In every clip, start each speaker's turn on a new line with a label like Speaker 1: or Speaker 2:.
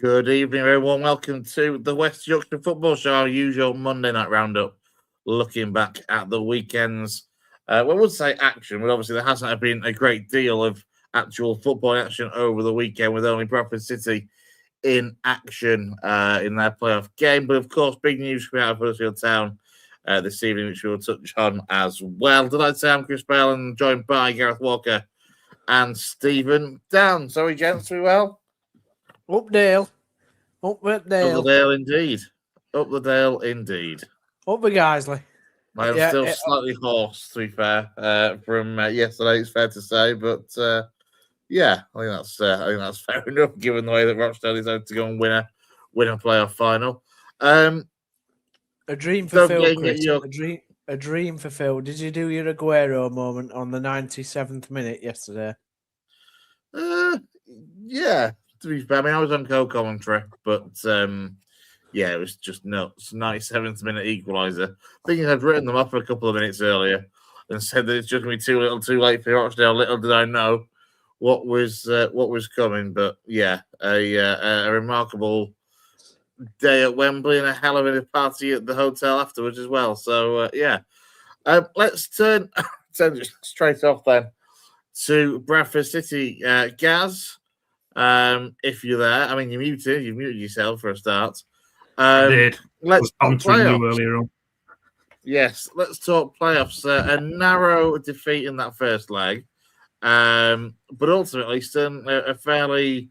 Speaker 1: Good evening, everyone. Welcome to the West Yorkshire Football Show, our usual Monday night roundup, looking back at the weekend's, I would say action, but obviously there hasn't been a great deal of actual football action over the weekend, with only Bradford City in action in their playoff game. But of course, big news coming out of Huddersfield Town this evening, which we will touch on as well. Did I say I'm Chris Bell and joined by Gareth Walker and Stephen Down? Sorry, gents, we well?
Speaker 2: Up Dale.
Speaker 1: Up the Dale, indeed. Up the Dale, indeed.
Speaker 2: Up the Guiseley.
Speaker 1: I'm still slightly hoarse, to be fair, from yesterday, it's fair to say. But, yeah, I think that's fair enough, given the way that Rochdale is out to go and win a playoff final.
Speaker 2: A dream fulfilled, Chris. A dream fulfilled. Did you do your Aguero moment on the 97th minute yesterday?
Speaker 1: Yeah. To be fair, I mean, I was on co-commentary, but yeah, it was just nuts. 97th minute equaliser. I think I'd written them up for a couple of minutes earlier and said that it's just going to be too little, too late for Rochdale. Little did I know what was coming. But yeah, a remarkable day at Wembley and a hell of a party at the hotel afterwards as well. So yeah, let's turn straight off then to Bradford City. Gaz. If you're there, I mean, you muted yourself for a start.
Speaker 3: I did.
Speaker 1: Let's talk playoffs.
Speaker 3: Earlier on.
Speaker 1: Yes, let's talk playoffs. A narrow defeat in that first leg, but ultimately still a fairly,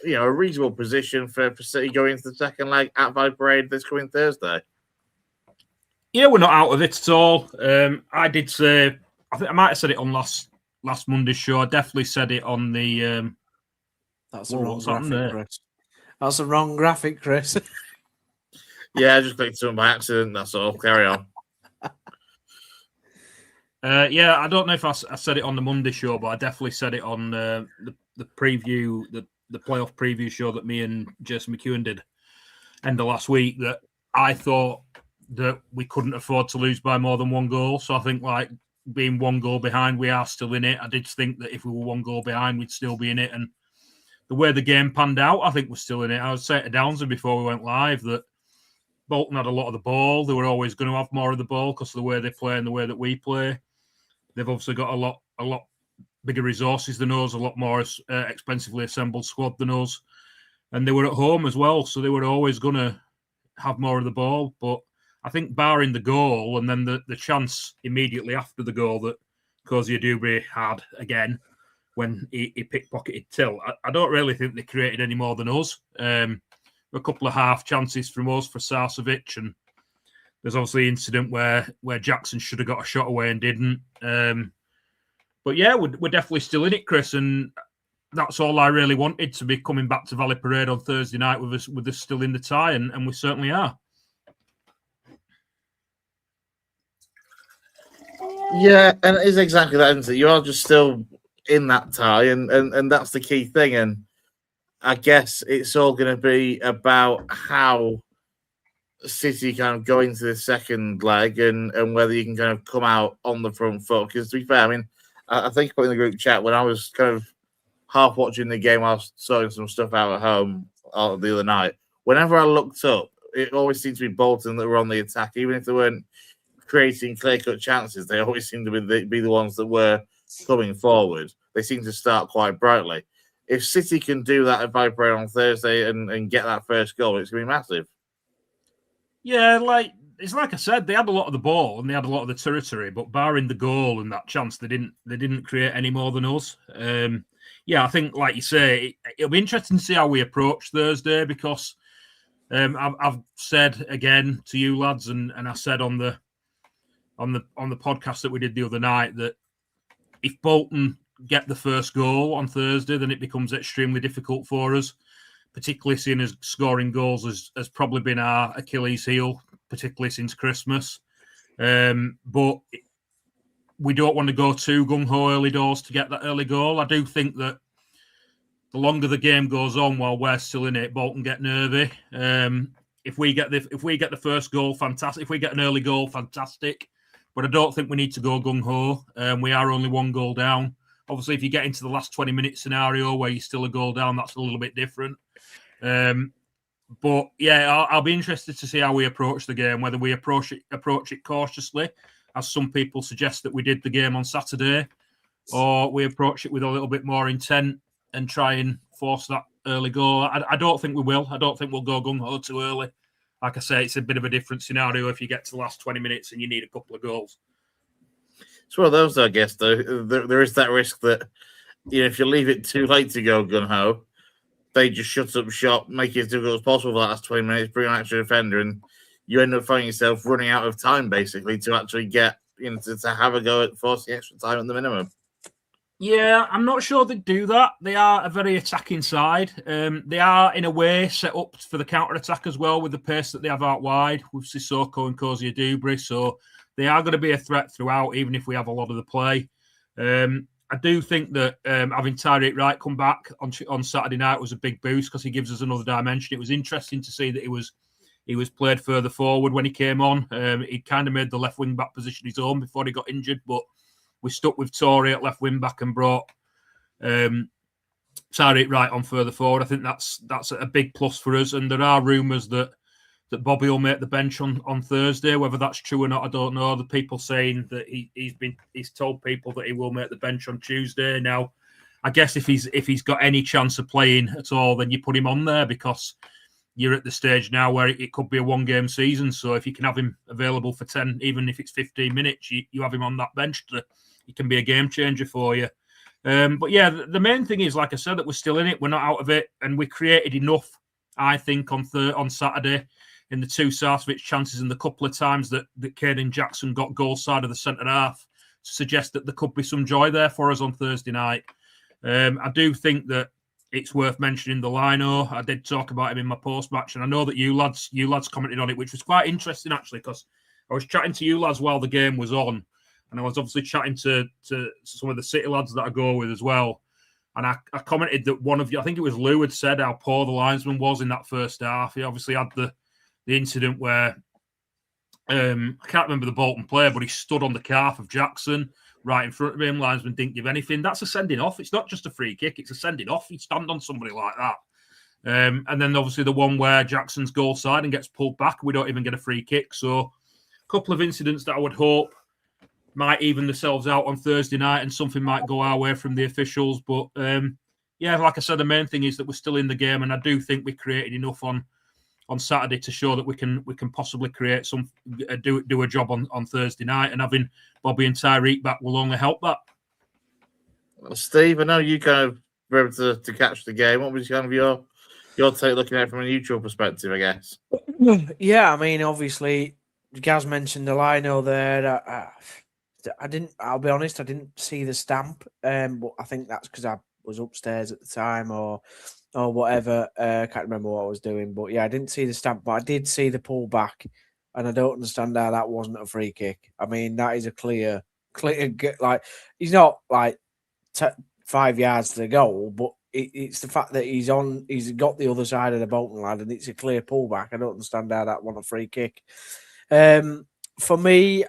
Speaker 1: a reasonable position for City going into the second leg at Valley Parade this coming Thursday.
Speaker 3: Yeah, we're not out of it at all. I did say, I think I might have said it on last Monday's show. I definitely said it on the.
Speaker 2: That's the wrong graphic, Chris. That's the wrong graphic, Chris.
Speaker 1: Yeah, I just clicked something by accident. That's all. Carry on.
Speaker 3: Yeah, I don't know if I said it on the Monday show, but I definitely said it on the preview, the playoff preview show that me and Jason McEwen did end of last week, that I thought that we couldn't afford to lose by more than one goal. So I think, like, being one goal behind, we are still in it. I did think that if we were one goal behind, we'd still be in it. And the way the game panned out, I think we're still in it. I was saying to Downsy before we went live that Bolton had a lot of the ball. They were always going to have more of the ball because of the way they play and the way that we play. They've obviously got a lot bigger resources than us, a lot more expensively assembled squad than us. And they were at home as well, so they were always going to have more of the ball. But I think barring the goal and then the chance immediately after the goal that Cozy Dewberry had again, when he pickpocketed Till, I don't really think they created any more than us. A couple of half chances from us for Sarcevic, and there's obviously an incident where Jackson should have got a shot away and didn't. But yeah, we're definitely still in it, Chris, and that's all I really wanted, to be coming back to Valley Parade on Thursday night with us still in the tie, and we certainly are.
Speaker 1: Yeah, and it is exactly that, isn't it? You are just still in that tie, and that's the key thing. And I guess it's all going to be about how City kind of go into the second leg and whether you can kind of come out on the front foot. Because to be fair, I mean, I think I put in the group chat when I was kind of half watching the game, I was sorting some stuff out at home the other night. Whenever I looked up, it always seemed to be Bolton that were on the attack, even if they weren't creating clear-cut chances. They always seemed to be the ones that were coming forward. They seem to start quite brightly. If City can do that at Valley Parade on Thursday and get that first goal, it's going to be massive.
Speaker 3: Yeah, it's like I said, they had a lot of the ball and they had a lot of the territory, but barring the goal and that chance, they didn't create any more than us. Yeah, I think, like you say, it'll be interesting to see how we approach Thursday, because I've said again to you lads, and I said on the podcast that we did the other night, that if Bolton get the first goal on Thursday, then it becomes extremely difficult for us, particularly seeing as scoring goals has probably been our Achilles heel, particularly since Christmas. But we don't want to go too gung-ho early doors to get that early goal. I do think that the longer the game goes on while we're still in it, Bolton get nervy. If we get the first goal, fantastic. If we get an early goal, fantastic. But I don't think we need to go gung-ho. We are only one goal down. Obviously, if you get into the last 20 minute scenario where you're still a goal down, that's a little bit different. But yeah, I'll be interested to see how we approach the game, whether we approach it cautiously, as some people suggest that we did the game on Saturday, or we approach it with a little bit more intent and try and force that early goal. I don't think we will. I don't think we'll go gung-ho too early. Like I say, it's a bit of a different scenario if you get to the last 20 minutes and you need a couple of goals.
Speaker 1: It's one of those, I guess, though. There is that risk that, if you leave it too late to go gung-ho, they just shut up shop, make it as difficult as possible for the last 20 minutes, bring an extra defender, and you end up finding yourself running out of time, basically, to actually get, to have a go at forcing extra time at the minimum.
Speaker 3: Yeah, I'm not sure they do that. They are a very attacking side. They are, in a way, set up for the counter-attack as well with the pace that they have out wide with Sissoko and Kozia Dubry. So they are going to be a threat throughout, even if we have a lot of the play. I do think that having Tyreek Wright come back on Saturday night was a big boost because he gives us another dimension. It was interesting to see that he was played further forward when he came on. He kind of made the left wing back position his own before he got injured, but we stuck with Tory at left wing back and brought Tyreek Wright on further forward. I think that's a big plus for us. And there are rumours that Bobby will make the bench on Thursday. Whether that's true or not, I don't know. The people saying that he's told people that he will make the bench on Tuesday. Now, I guess if he's got any chance of playing at all, then you put him on there because you're at the stage now where it could be a one-game season. So if you can have him available for 10, even if it's 15 minutes, you have him on that bench. He can be a game changer for you. But yeah, the main thing is, like I said, that we're still in it. We're not out of it, and we created enough, I think, on Saturday in the two Sarcevic chances and the couple of times that Caden Jackson got goal side of the centre half to suggest that there could be some joy there for us on Thursday night. I do think that it's worth mentioning the Lino. I did talk about him in my post-match, and I know that you lads commented on it, which was quite interesting, actually, because I was chatting to you lads while the game was on, and I was obviously chatting to some of the City lads that I go with as well. And I commented that one of you, I think it was Lou, had said how poor the linesman was in that first half. He obviously had the incident where, I can't remember the Bolton player, but he stood on the calf of Jackson right in front of him. Linesman didn't give anything. That's a sending off. It's not just a free kick. It's a sending off. You stand on somebody like that. And then obviously the one where Jackson's goal side and gets pulled back. We don't even get a free kick. So a couple of incidents that I would hope might even themselves out on Thursday night and something might go our way from the officials. But yeah, like I said, the main thing is that we're still in the game, and I do think we created enough on Saturday to show that we can possibly create some do a job on Thursday night, and having Bobby and Tyreek back will only help that.
Speaker 1: Well, Steve, I know you kind of were able to catch the game. What was kind of your take looking at it from a neutral perspective, I guess?
Speaker 2: Yeah, I mean, obviously, Gaz mentioned the Lino there. I didn't. I'll be honest, I didn't see the stamp. But I think that's because I was upstairs at the time, or whatever. I can't remember what I was doing, but yeah, I didn't see the stamp, but I did see the pullback, and I don't understand how that wasn't a free kick. I mean, that is a clear, like, he's not like 5 yards to the goal, but it's the fact that he's got the other side of the Bolton lad, and it's a clear pullback. I don't understand how that wasn't a free kick. For me,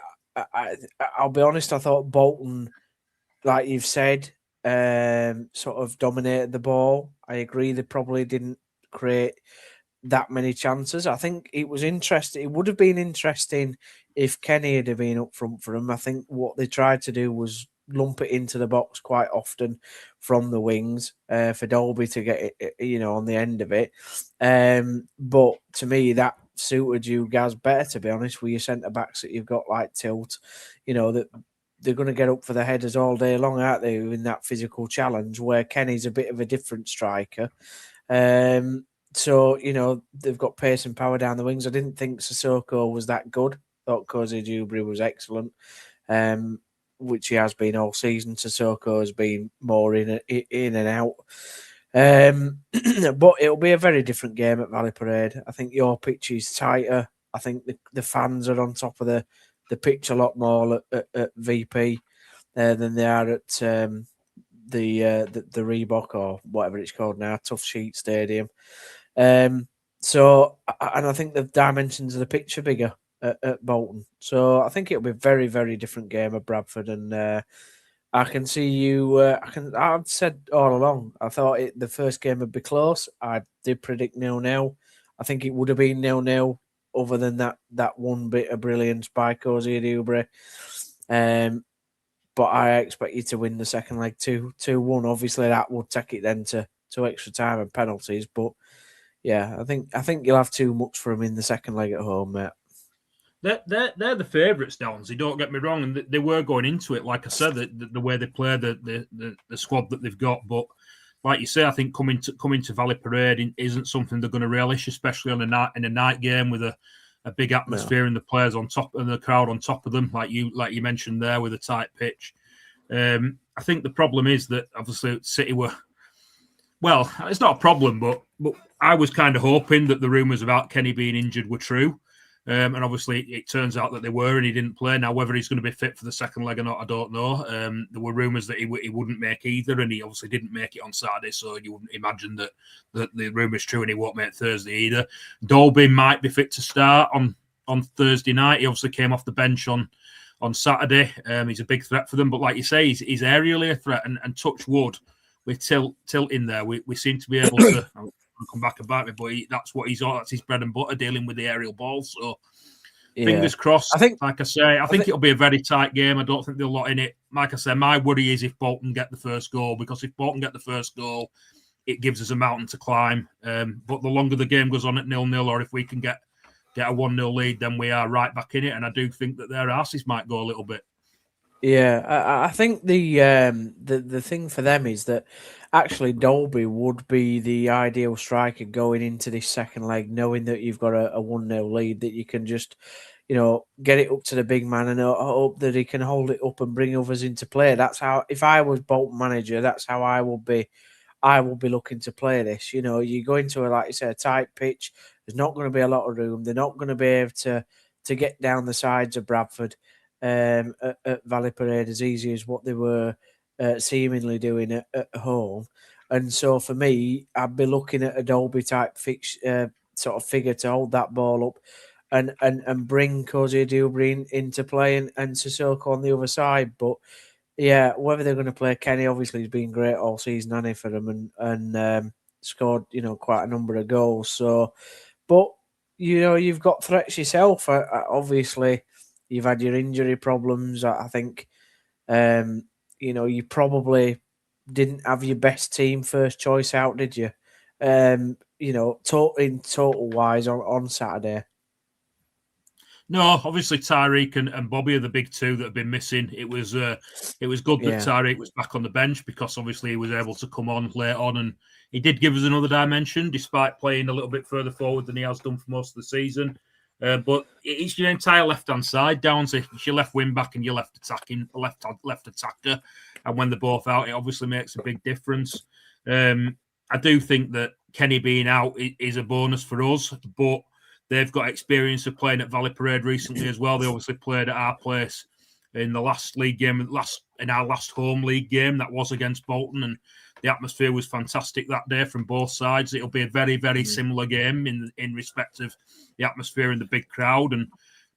Speaker 2: I'll be honest, I thought Bolton, like you've said, sort of dominated the ball. I agree they probably didn't create that many chances. I think it was interesting. It would have been interesting if Kenny had been up front for them. I think what they tried to do was lump it into the box quite often from the wings for Dolby to get it, on the end of it. But to me, that suited you guys better, to be honest, with your centre backs that you've got like Tilt, that they're going to get up for the headers all day long, aren't they, in that physical challenge, where Kenny's a bit of a different striker. So, they've got pace and power down the wings. I didn't think Sissoko was that good. I thought Kozia Dubry was excellent, which he has been all season. Sissoko has been more in and out. But it'll be a very different game at Valley Parade. I think your pitch is tighter. I think the fans are on top of the pitch a lot more at VP than they are at the Reebok, or whatever it's called now, Tough Sheet Stadium. So, and I think the dimensions of the pitch are bigger at Bolton. So I think it'll be a very, very different game at Bradford, and I can see you. I've said all along. I thought the first game would be close. I did predict 0-0. I think it would have been 0-0, other than that one bit of brilliance by Cozy Dewberry. But I expect you to win the second leg 2-1. Obviously, that would take it then to extra time and penalties. But yeah, I think you'll have too much for them in the second leg at home, mate.
Speaker 3: They're the favourites, Downsy. Don't get me wrong, and they were going into it, like I said, the way they play, the squad that they've got. But like you say, I think coming to Valley Parade isn't something they're going to relish, especially on a night game with a big atmosphere and the players on top and the crowd on top of them, like you mentioned there, with a tight pitch. I think the problem is that obviously City were. Well, it's not a problem, but I was kind of hoping that the rumours about Kenny being injured were true. And obviously, it turns out that they were, and he didn't play. Now, whether he's going to be fit for the second leg or not, I don't know. There were rumours that he wouldn't make either, and he obviously didn't make it on Saturday, so you wouldn't imagine that the rumour's true and he won't make Thursday either. Dolby might be fit to start on Thursday night. He obviously came off the bench on Saturday. He's a big threat for them, but like you say, he's aerially a threat, and touch wood, with Tilt in there, we seem to be able to... come back about it, but that's his bread and butter, dealing with the aerial ball. So fingers crossed. I think it'll be a very tight game. I don't think they'll lot in it. Like I say, my worry is if Bolton get the first goal, because if Bolton get the first goal, it gives us a mountain to climb. But the longer the game goes on at 0-0, or if we can get a 1-0 lead, then we are right back in it. And I do think that their asses might go a little bit.
Speaker 2: Yeah, I think the thing for them is that actually Dolby would be the ideal striker going into this second leg, knowing that you've got a 1-0 lead, that you can just, get it up to the big man and hope that he can hold it up and bring others into play. That's how, if I was Bolton manager, that's how I will be looking to play this. You go into like you say, a tight pitch. There's not going to be a lot of room. They're not going to be able to get down the sides of Bradford. At Valley Parade as easy as what they were seemingly doing at home. And so for me, I'd be looking at a Dolby type sort of figure to hold that ball up and bring Cozy Dewberry into play and Sissoko on the other side. But yeah, whether they're going to play Kenny, obviously he's been great all season, hasn't he, for them, and scored quite a number of goals. So, but you've got threats yourself. Obviously, you've had your injury problems. I think, you probably didn't have your best team first choice out, did you? In total wise on Saturday.
Speaker 3: No, obviously Tyreek and Bobby are the big two that have been missing. It was good that Tyreek was back on the bench, because obviously he was able to come on late on, and he did give us another dimension despite playing a little bit further forward than he has done for most of the season. But it's your entire left-hand side down to your left wing back and your left attacker, and when they're both out, it obviously makes a big difference. I do think that Kenny being out is a bonus for us, but they've got experience of playing at Valley Parade recently as well. They obviously played at our place in the last league game, in our last home league game that was against Bolton, and the atmosphere was fantastic that day from both sides. It'll be a very, very similar game in respect of the atmosphere and the big crowd. And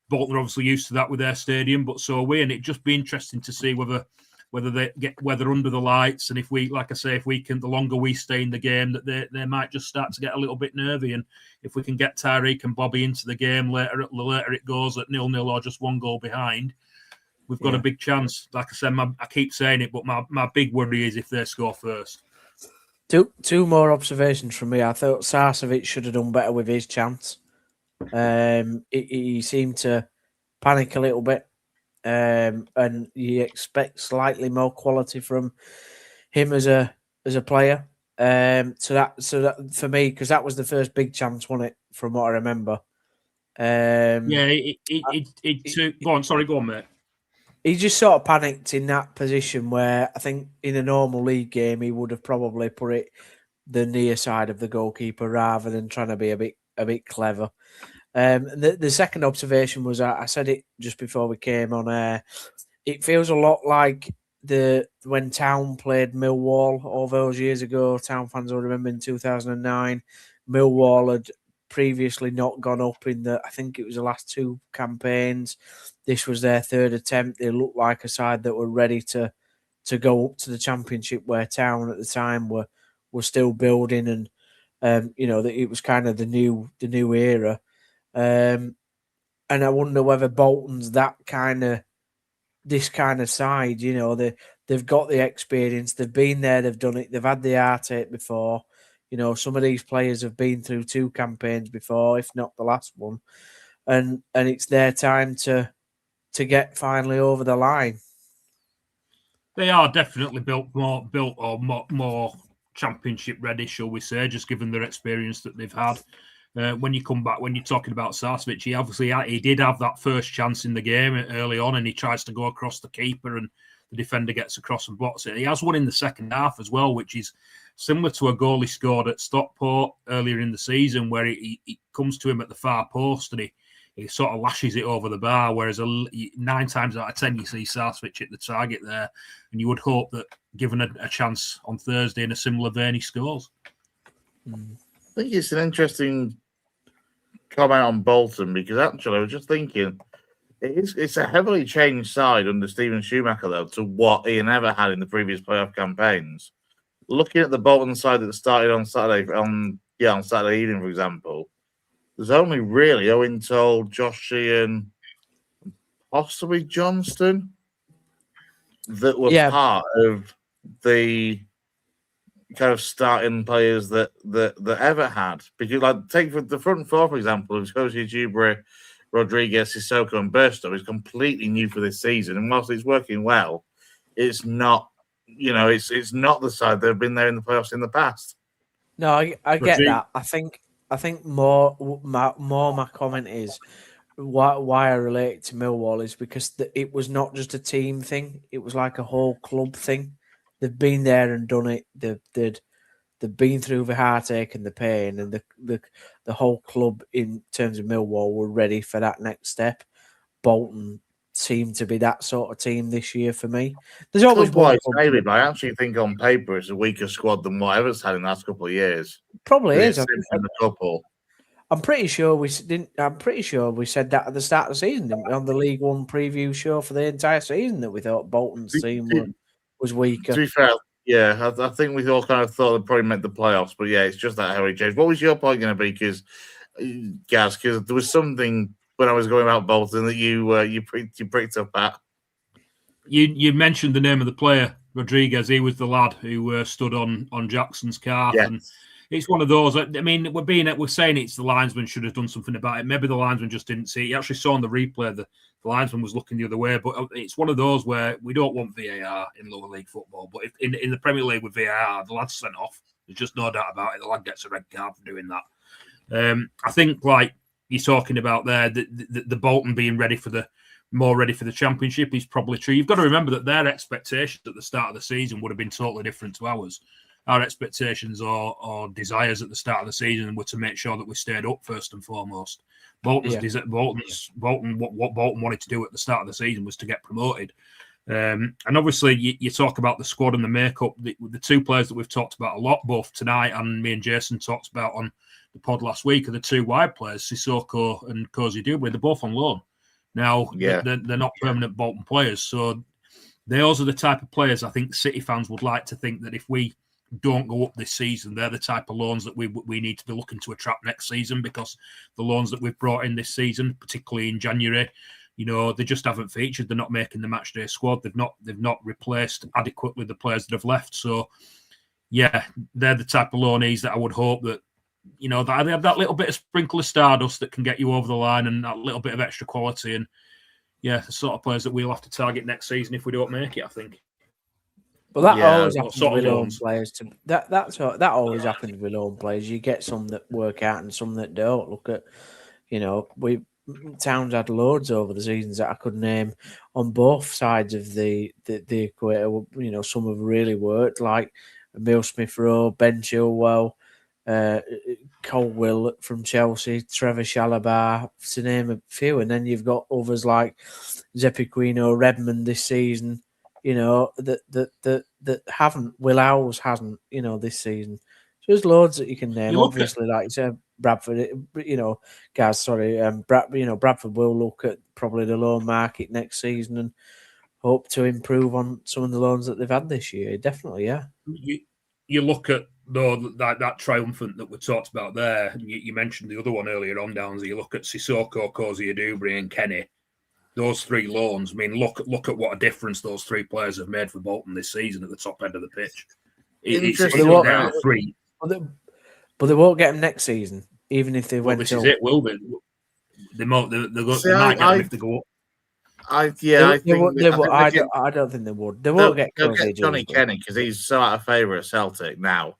Speaker 3: Bolton are obviously used to that with their stadium, but so are we. And it'd just be interesting to see whether they get weather under the lights, and if we, like I say, if we can, the longer we stay in the game, that they might just start to get a little bit nervy. And if we can get Tyreek and Bobby into the game later it goes at 0-0 or just one goal behind, we've got a big chance. Like I said, I keep saying it, but my big worry is if they score first.
Speaker 2: Two more observations from me. I thought Sarcevic should have done better with his chance. He seemed to panic a little bit. And you expect slightly more quality from him as a player. So that for me, because that was the first big chance, wasn't it? From what I remember.
Speaker 3: Go on, mate.
Speaker 2: He just sort of panicked in that position where I think in a normal league game he would have probably put it the near side of the goalkeeper rather than trying to be a bit clever. The second observation was, I said it just before we came on air, it feels a lot like when Town played Millwall all those years ago. Town fans will remember in 2009, Millwall had previously not gone up I think it was the last two campaigns. This was their third attempt. They looked like a side that were ready to go up to the Championship, where Town at the time were still building, and that it was kind of the new era. And I wonder whether Bolton's this kind of side. They've got the experience, they've been there, they've done it, they've had the heartache before. Some of these players have been through 2 campaigns before, if not the last one, and it's their time to get finally over the line.
Speaker 3: They are definitely more Championship ready, shall we say, just given their experience that they've had. When you come back, when you're talking about Sarcevic, he did have that first chance in the game early on, and he tries to go across the keeper, and the defender gets across and blocks it. He has one in the second half as well, which is similar to a goal he scored at Stockport earlier in the season, where he comes to him at the far post and he sort of lashes it over the bar, whereas 9 times out of 10 you see Sarcevic hit the target there, and you would hope that given a chance on Thursday in a similar vein, he scores.
Speaker 1: I think it's an interesting comment on Bolton, because actually I was just thinking it's a heavily changed side under Steven Schumacher, though, to what Ian ever had in the previous playoff campaigns. Looking at the Bolton side that started on Saturday evening, for example, there's only really Owen Toll, Josh Sheehan, possibly Johnston that were part of the kind of starting players that ever had. Because, like, take for the front four, for example, of Jose Jubre, Rodriguez, Sissoko, and Burstow is completely new for this season. And whilst it's working well, it's not, it's not the side that have been there in the playoffs in the past.
Speaker 2: No, I get that. I think more my comment is why I relate it to Millwall is because it was not just a team thing; it was like a whole club thing. They've been there and done it. They've been through the heartache and the pain, and the whole club in terms of Millwall were ready for that next step. Bolton seemed to be that sort of team this year for me. There's always one,
Speaker 1: maybe, but I actually think on paper it's a weaker squad than what Everton's had in the last couple of years.
Speaker 2: Probably is.
Speaker 1: I'm
Speaker 2: pretty sure we didn't. I'm pretty sure we said that at the start of the season, didn't we, on the League One preview show for the entire season, that we thought Bolton's team was weaker.
Speaker 1: To be fair, yeah, I think we all kind of thought they'd probably make the playoffs, but yeah, it's just that how it changed. What was your point going to be, Gaz? Because there was something when I was going about Bolton that you pricked up at.
Speaker 3: You mentioned the name of the player, Rodriguez. He was the lad who stood on Jackson's calf, and it's one of those. I mean, we're saying it's the linesman should have done something about it. Maybe the linesman just didn't see it. He actually saw on the replay the linesman was looking the other way. But it's one of those where we don't want VAR in lower league football. But if in the Premier League with VAR, the lad's sent off. There's just no doubt about it. The lad gets a red card for doing that. I think, like you're talking about there, the Bolton being more ready for the Championship is probably true. You've got to remember that their expectations at the start of the season would have been totally different to ours. Our expectations or desires at the start of the season were to make sure that we stayed up first and foremost. What Bolton wanted to do at the start of the season was to get promoted. And obviously, you talk about the squad and the makeup. The 2 players that we've talked about a lot, both tonight and me and Jason talked about on the pod last week, are the 2 wide players, Sissoko and Cozy Dublin. They're both on loan. Now, they're not permanent Bolton players. So those are the type of players I think City fans would like to think that if we don't go up this season, they're the type of loans that we need to be looking to attract next season, because the loans that we've brought in this season, particularly in January, they just haven't featured. They're not making the matchday squad. They've not replaced adequately the players that have left. So, yeah, they're the type of loanees that I would hope that, that they have that little bit of sprinkle of stardust that can get you over the line and that little bit of extra quality. And, yeah, the sort of players that we'll have to target next season if we don't make it, I think.
Speaker 2: But that always happens with loan players. That always happens with loan players. You get some that work out and some that don't. Look at, Towns had loads over the seasons that I could name on both sides of the equator. Some have really worked, like Emile Smith-Rowe, Ben Chilwell, Colwill from Chelsea, Trevor Chalobah, to name a few. And then you've got others like Zepiquino, Redmond this season. That haven't. Will Howells hasn't. This season. So there's loads that you can name. Obviously, like you said, Bradford. Gaz. Sorry, Bradford will look at probably the loan market next season hope to improve on some of the loans that they've had this year. Definitely, yeah.
Speaker 3: You look at though that triumphant that we talked about there. You mentioned the other one earlier on, Downsy. You look at Sissoko, Cozy Adubri, and Kenny. Those 3 loans. I mean, look at what a difference those 3 players have made for Bolton this season at the top end of the pitch. It's now 3.
Speaker 2: But they won't get them next season, even if they went.
Speaker 3: This is it. Will they? They might get them if they go up.
Speaker 2: I don't think they would. They won't get
Speaker 1: Johnny Kenny because he's so out of favour at Celtic now.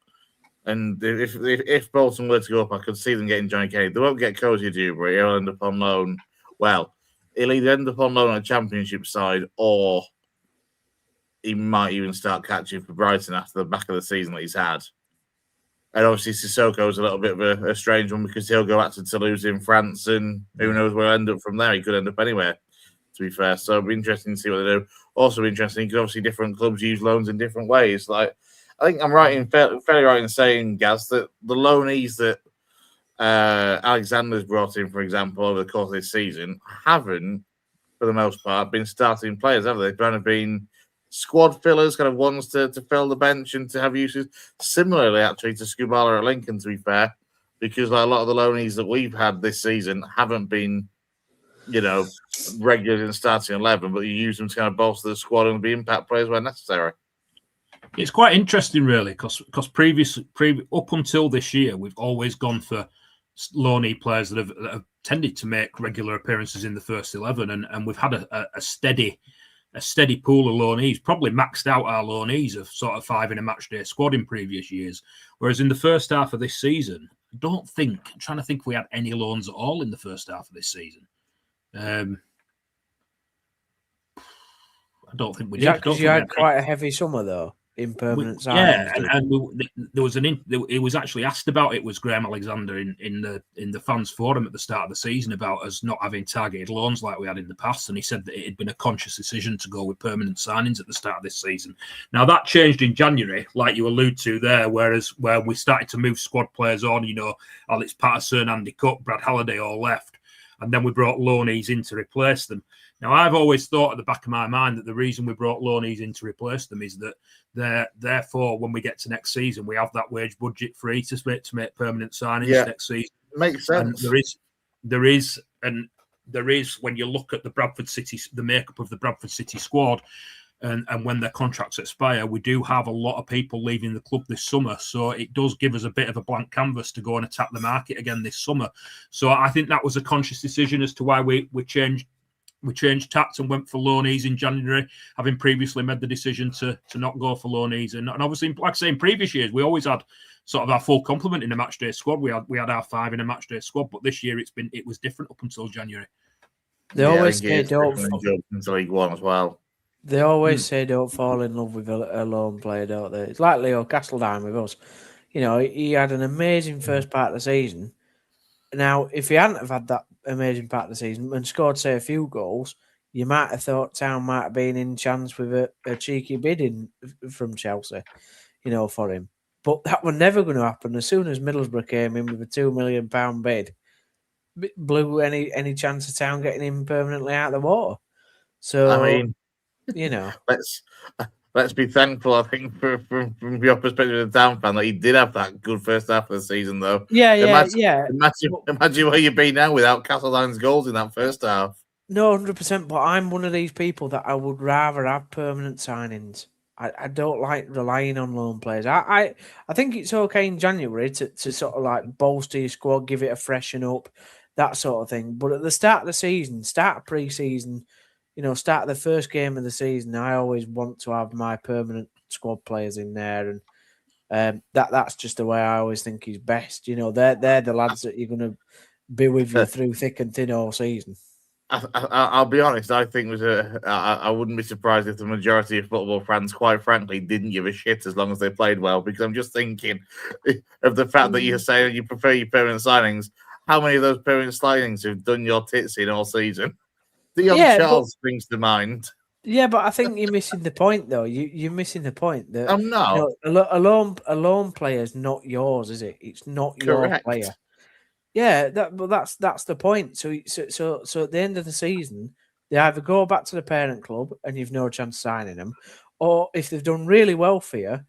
Speaker 1: And if Bolton were to go up, I could see them getting Johnny Kenny. They won't get Cozy Dewberry. He'll end up on loan. Well, he'll either end up on loan on a Championship side, or he might even start catching for Brighton after the back of the season that he's had. And obviously, Sissoko's a little bit of a strange one because he'll go back to Toulouse in France, and who knows where he'll end up from there. He could end up anywhere, to be fair. So it'll be interesting to see what they do. Also interesting because obviously different clubs use loans in different ways. Like, I think I'm fairly right in saying, Gaz, that the loanees that Alexander's brought in, for example, over the course of this season, haven't, for the most part, been starting players, have they? They've kind of been squad fillers, kind of ones to fill the bench and to have uses. Similarly, actually, to Skubala at Lincoln, to be fair, because like a lot of the loanees that we've had this season haven't been, regular in starting 11, but you use them to kind of bolster the squad and be impact players where necessary.
Speaker 3: It's quite interesting, really, because up until this year, we've always gone for loanee players that have tended to make regular appearances in the first 11, and we've had a steady pool of loanees, probably maxed out our loanees of sort of 5 in a match day squad in previous years. Whereas in the first half of this season, I'm trying to think if we had any loans at all in the first half of this season. I don't think we did.
Speaker 2: Because you had quite a heavy summer, though. Impermanent signings.
Speaker 3: Yeah, and there was it was actually asked about it, was Graham Alexander in the fans forum at the start of the season about us not having targeted loans like we had in the past, and he said that it had been a conscious decision to go with permanent signings at the start of this season. Now that changed in January, like you allude to there, where we started to move squad players on, Alex Patterson, Andy Cook, Brad Halliday all left, and then we brought loanees in to replace them. Now, I've always thought at the back of my mind that the reason we brought loanees in to replace them is that therefore, when we get to next season, we have that wage budget free to make permanent signings next season.
Speaker 1: Makes sense.
Speaker 3: And there is, when you look at the makeup of the Bradford City squad, and when their contracts expire, we do have a lot of people leaving the club this summer. So it does give us a bit of a blank canvas to go and attack the market again this summer. So I think that was a conscious decision as to why we changed tact and went for loanees in January, having previously made the decision to not go for loanees. And obviously, like I say, in previous years, we always had sort of our full complement in a match day squad. We had our 5 in a match day squad, but this year it was different up until January.
Speaker 2: They always say don't
Speaker 1: into League One as well.
Speaker 2: They always say don't fall in love with a lone player, don't they? It's like Leo Castledine with us. He had an amazing first part of the season. Now, if he hadn't have had that amazing part of the season and scored, say, a few goals, you might have thought Town might have been in chance with a cheeky bidding from Chelsea, for him. But that was never going to happen. As soon as Middlesbrough came in with a £2 million bid, blew any chance of Town getting him permanently out of the water. So,
Speaker 1: I mean, let's be thankful, I think, from your perspective as a Town fan, that he did have that good first half of the season, though. Imagine where you'd be now without Castledine's goals in that first half.
Speaker 2: No, 100%, but I'm one of these people that I would rather have permanent signings. I don't like relying on loan players. I think it's okay in January to sort of like bolster your squad, give it a freshen up, that sort of thing. But at the start of the season, start of pre-season, start the first game of the season, I always want to have my permanent squad players in there, and that's just the way I always think is best. They're the lads that you're going to be with you through thick and thin all season.
Speaker 1: I'll be honest. I think I wouldn't be surprised if the majority of football fans, quite frankly, didn't give a shit as long as they played well. Because I'm just thinking of the fact that you're saying you prefer your permanent signings. How many of those permanent signings have done your tits in all season? Charles brings to mind.
Speaker 2: Yeah, but I think you're missing the point, though. You're missing the point that
Speaker 1: I'm not.
Speaker 2: A lone player is not yours, is it? It's not
Speaker 1: Correct.
Speaker 2: Your player. Yeah, that's the point. So at the end of the season, They either go back to the parent club and you've no chance signing them, or if they've done really well for you,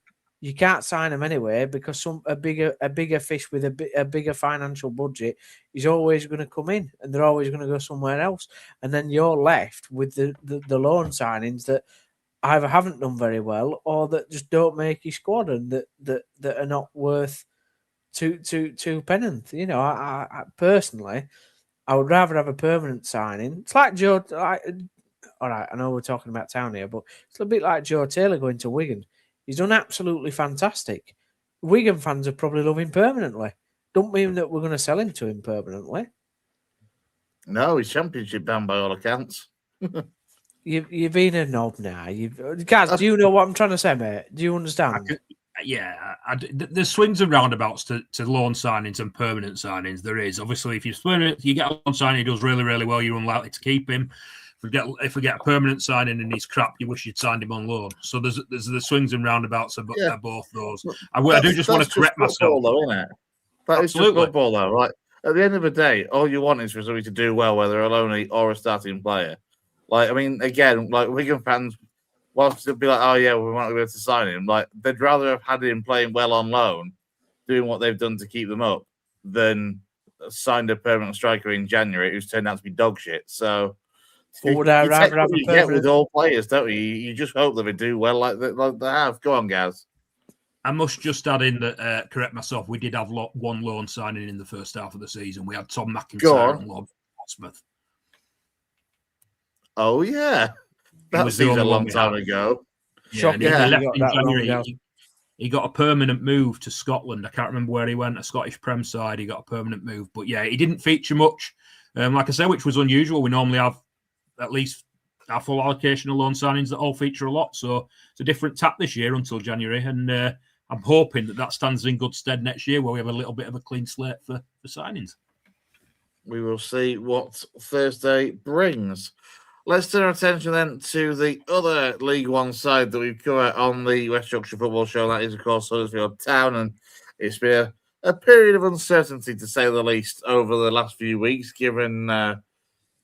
Speaker 2: you can't sign them anyway because a bigger fish with a bigger financial budget is always going to come in, and they're always going to go somewhere else, and then you're left with the loan signings that either haven't done very well or that just don't make your squad and that are not worth two penneth. You know, I personally, I would rather have a permanent signing. It's like Joe. All right, I know we're talking about town here, but it's a bit like Joe Taylor going to Wigan. He's done absolutely fantastic. Wigan fans are probably love him permanently. Don't mean that we're going to sell him to him permanently.
Speaker 1: No, he's championship bound by all accounts.
Speaker 2: You've been a knob now. Guys, do you know what I'm trying to say, mate? Do you understand?
Speaker 3: There's swings and roundabouts to loan signings and permanent signings. There is. Obviously, if you get a loan signing, he does really, really well, you're unlikely to keep him. If we get a permanent signing and he's crap, you wish you'd signed him on loan. So there's the swings and roundabouts of both those. I do just want to correct myself.
Speaker 1: Though, isn't it? That is just football, though, right? At the end of the day, all you want is for somebody to do well, whether a loanee or a starting player. Like, I mean, again, like Wigan fans, whilst they'll be like, oh yeah, we want to be able to sign him, like they'd rather have had him playing well on loan, doing what they've done to keep them up, than signed a permanent striker in January who's turned out to be dog shit. So
Speaker 2: would I rather have
Speaker 1: you get with all players, don't you? You just hope that they do well like they have. Go on, Gaz.
Speaker 3: I must just add in that, correct myself, we did have one loan signing in the first half of the season. We had Tom McIntyre on loan from Portsmouth.
Speaker 1: Oh, yeah. That seems a long time ago.
Speaker 3: Yeah, he left in January. He got a permanent move to Scotland. I can't remember where he went, a Scottish Prem side. He got a permanent move. But yeah, he didn't feature much. Like I said, which was unusual. We normally have at least our full allocation of loan signings that all feature a lot. So it's a different tap this year until January. And I'm hoping that stands in good stead next year where we have a little bit of a clean slate for signings. We
Speaker 1: will see what Thursday brings. Let's turn our attention then to the other League One side that we cover on the West Yorkshire Football Show. That is, of course, Huddersfield Town. And it's been a period of uncertainty, to say the least, over the last few weeks, given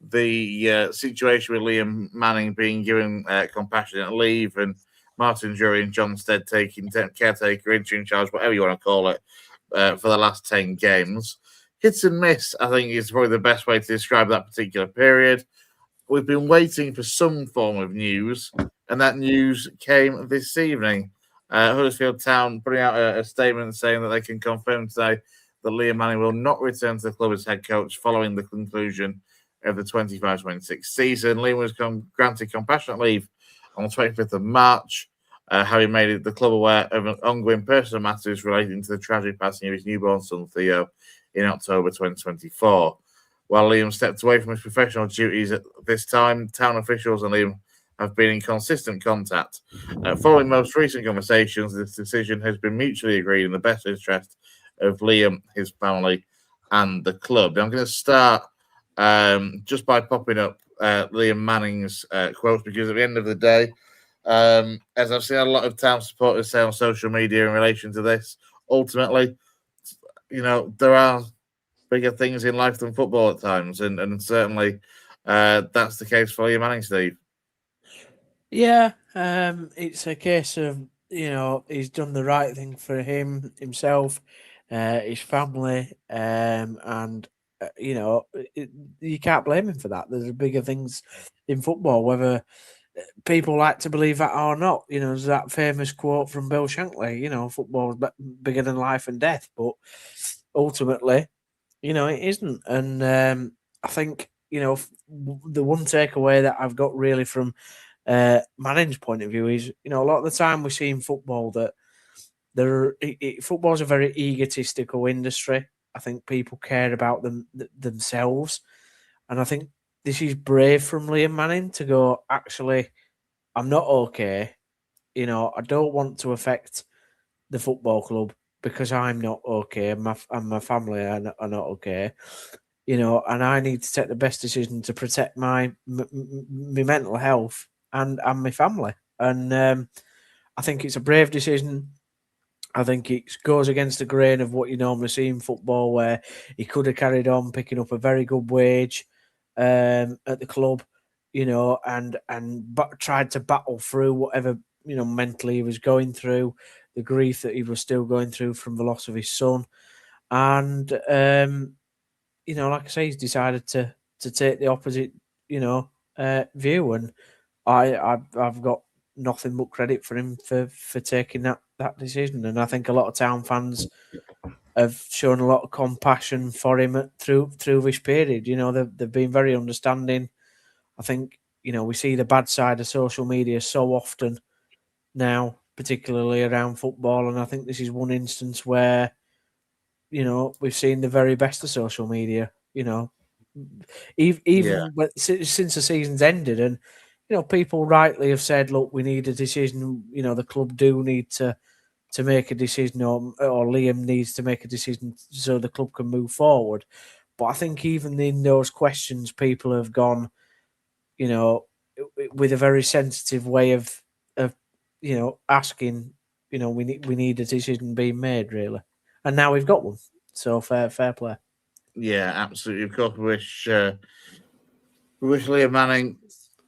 Speaker 1: the situation with Liam Manning being given compassionate leave and Martin Drury and John Stead taking caretaker interim charge, whatever you want to call it, for the last 10 games. Hits and miss, I think, is probably the best way to describe that particular period. We've been waiting for some form of news, and that news came this evening. Huddersfield Town putting out a statement saying that they can confirm today that Liam Manning will not return to the club as head coach following the conclusion of the 25-26 season. Liam was granted compassionate leave on the 25th of March, having made the club aware of ongoing personal matters relating to the tragic passing of his newborn son, Theo, in October 2024. While Liam stepped away from his professional duties at this time, town officials and Liam have been in consistent contact. Following most recent conversations, this decision has been mutually agreed in the best interest of Liam, his family, and the club. Now, I'm going to start just by popping up Liam Manning's quotes, because at the end of the day, as I've seen a lot of town supporters say on social media in relation to this, ultimately, you know, there are bigger things in life than football at times, and certainly that's the case for Liam Manning, Steve.
Speaker 2: Yeah, it's a case of, you know, he's done the right thing for himself, his family, and you know, you can't blame him for that. There's bigger things in football, whether people like to believe that or not. You know, there's that famous quote from Bill Shankly, you know, football is bigger than life and death, but ultimately, you know, it isn't. And I think, you know, the one takeaway that I've got really from Manning's point of view is, you know, a lot of the time we see in football that football's a very egotistical industry. I think people care about themselves. And I think this is brave from Liam Manning to go, actually, I'm not okay. You know, I don't want to affect the football club because I'm not okay and my family are not okay. You know, and I need to take the best decision to protect my mental health and my family. And I think it's a brave decision. I think it goes against the grain of what you normally see in football, where he could have carried on picking up a very good wage at the club. but tried to battle through whatever mentally he was going through, the grief that he was still going through from the loss of his son, and like I say, he's decided to take the opposite view, and I've got nothing but credit for him for taking that decision, and I think a lot of Town fans have shown a lot of compassion for him through this period. They've been very understanding. I think we see the bad side of social media so often now, particularly around football, and I think this is one instance where we've seen the very best of social media. Even since the season's ended, and people rightly have said, look, we need a decision. The club do need to make a decision, or Liam needs to make a decision so the club can move forward. But I think even in those questions, people have gone, with a very sensitive way of asking. We need a decision being made, really, and now we've got one. So fair play.
Speaker 1: Yeah, absolutely. Of course, we wish Liam Manning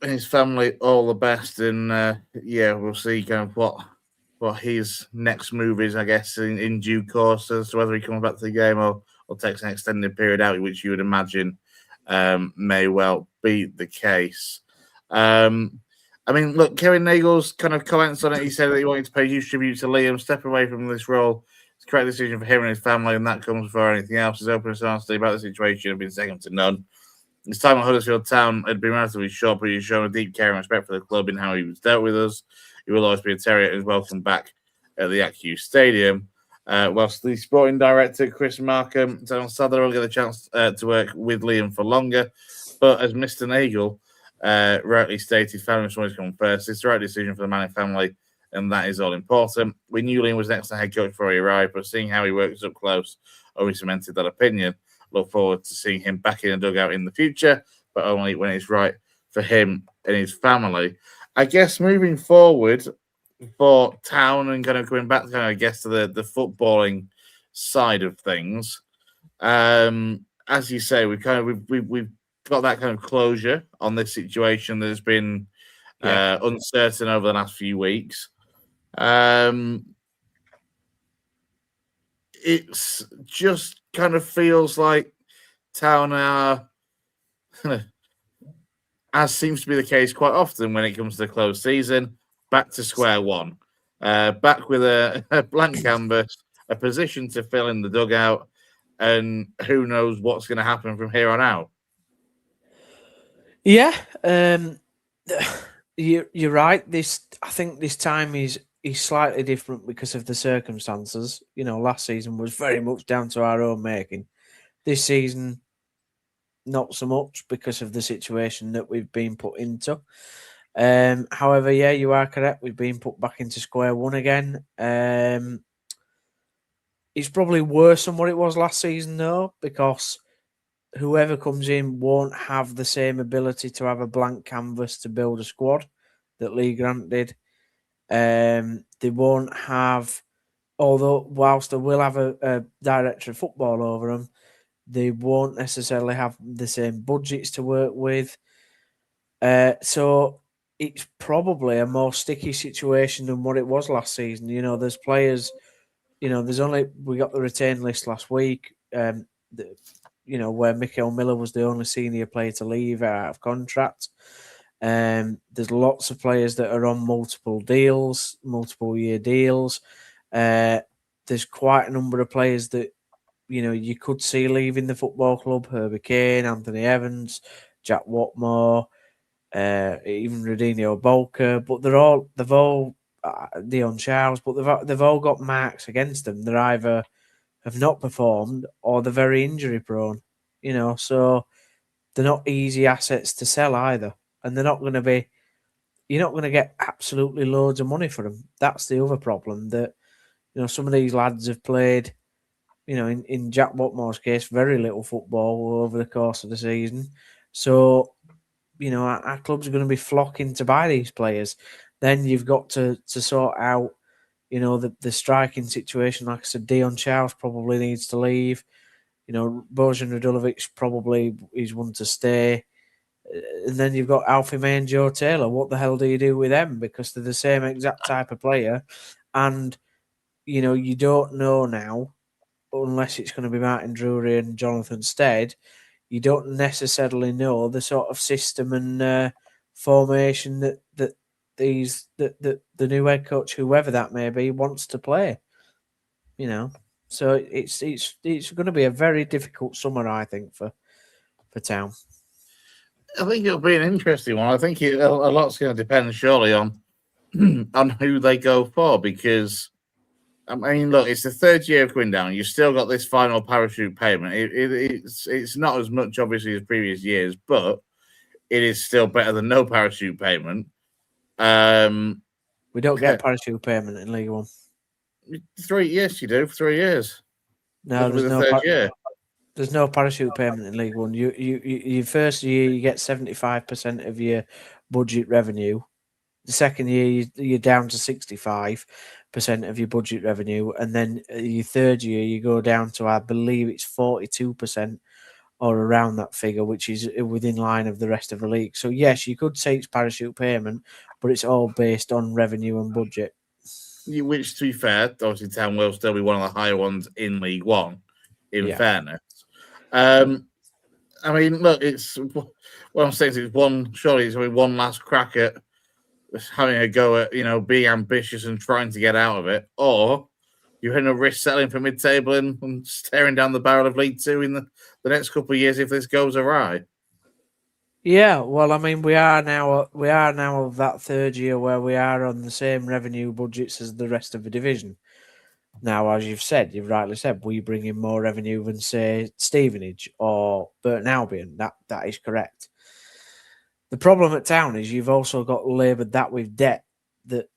Speaker 1: and his family all the best, and we'll see kind of what his next move is, I guess, in due course, as to whether he comes back to the game or takes an extended period out, which you would imagine may well be the case. Look, Kevin Nagel's kind of comments on it. He said that he wanted to pay huge tribute to Liam, step away from this role. It's a correct decision for him and his family, and that comes before anything else. His openness and honesty about the situation have been second to none. His time at Huddersfield Town had been relatively short, but he's shown a deep care and respect for the club in how he was dealt with us. He will always be a Terrier and is welcome back at the ACU Stadium. Whilst the sporting director, Chris Markham, said on Saturday will get a chance to work with Liam for longer. But as Mr. Nagel rightly stated, family must always come first. It's the right decision for the Manning family, and that is all important. We knew Liam was next to head coach before he arrived, but seeing how he works up close only cemented that opinion. Look forward to seeing him back in the dugout in the future, but only when it's right for him and his family. I guess moving forward for Town and kind of going back to the footballing side of things, as you say, we've got that kind of closure on this situation that has been uncertain over the last few weeks. It's just kind of feels like Town are, as seems to be the case quite often when it comes to the closed season, back to square one. Back with a blank canvas, a position to fill in the dugout, and who knows what's going to happen from here on out.
Speaker 2: Yeah, you're right. I think this time is slightly different because of the circumstances. Last season was very much down to our own making. This season, not so much because of the situation that we've been put into. However, yeah, you are correct. We've been put back into square one again. It's probably worse than what it was last season, though, because whoever comes in won't have the same ability to have a blank canvas to build a squad that Lee Grant did. They won't have, although whilst they will have a director of football over them, they won't necessarily have the same budgets to work with. So it's probably a more sticky situation than what it was last season. There's players, we got the retained list last week, where Mikael Miller was the only senior player to leave out of contract. There's lots of players that are on multiple year deals. There's quite a number of players that, you could see leaving the football club: Herbie Kane, Anthony Evans, Jack Watmore, even Radinho Bolker. But they've all Dion Charles, but they've all got marks against them. They're either have not performed or they're very injury prone. So they're not easy assets to sell either, and they're not going to be. You're not going to get absolutely loads of money for them. That's the other problem. That some of these lads have played. In Jack Watmore's case, very little football over the course of the season. So, our clubs are going to be flocking to buy these players. Then you've got to sort out, the striking situation. Like I said, Dion Charles probably needs to leave. Bojan Radulovic probably is one to stay. And then you've got Alfie May and Joe Taylor. What the hell do you do with them? Because they're the same exact type of player. And, you don't know now, unless it's going to be Martin Drury and Jonathan Stead, you don't necessarily know the sort of system and formation that the new head coach, whoever that may be, wants to play. So it's going to be a very difficult summer, I think, for Town.
Speaker 1: I think it'll be an interesting one. I think a lot's going to depend surely on on who they go for, because I mean, look, it's the third year of going down. You've still got this final parachute payment. It's not as much obviously as previous years, but it is still better than no parachute payment.
Speaker 2: We don't get a parachute payment in League One.
Speaker 1: 3 years you do for 3 years.
Speaker 2: No,
Speaker 1: there's no third year.
Speaker 2: There's no parachute payment in League One. Your first year you get 75% of your budget revenue. The second year you're down to 65% of your budget revenue, and then your third year you go down to, I believe it's 42% or around that figure, which is within line of the rest of the league. So yes, you could say it's parachute payment, but it's all based on revenue and budget.
Speaker 1: Which, to be fair, obviously Town will still be one of the higher ones in League One, in fairness. I mean, look, it's what I'm saying is surely it's only one last crack at having a go at, being ambitious and trying to get out of it, or you're going to risk settling for mid-table and staring down the barrel of League Two in the next couple of years if this goes awry.
Speaker 2: Yeah, well, I mean, we are now of that third year where we are on the same revenue budgets as the rest of the division. Now, as you've rightly said, we bring in more revenue than, say, Stevenage or Burton Albion. That is correct. The problem at Town is you've also got laboured that with debt that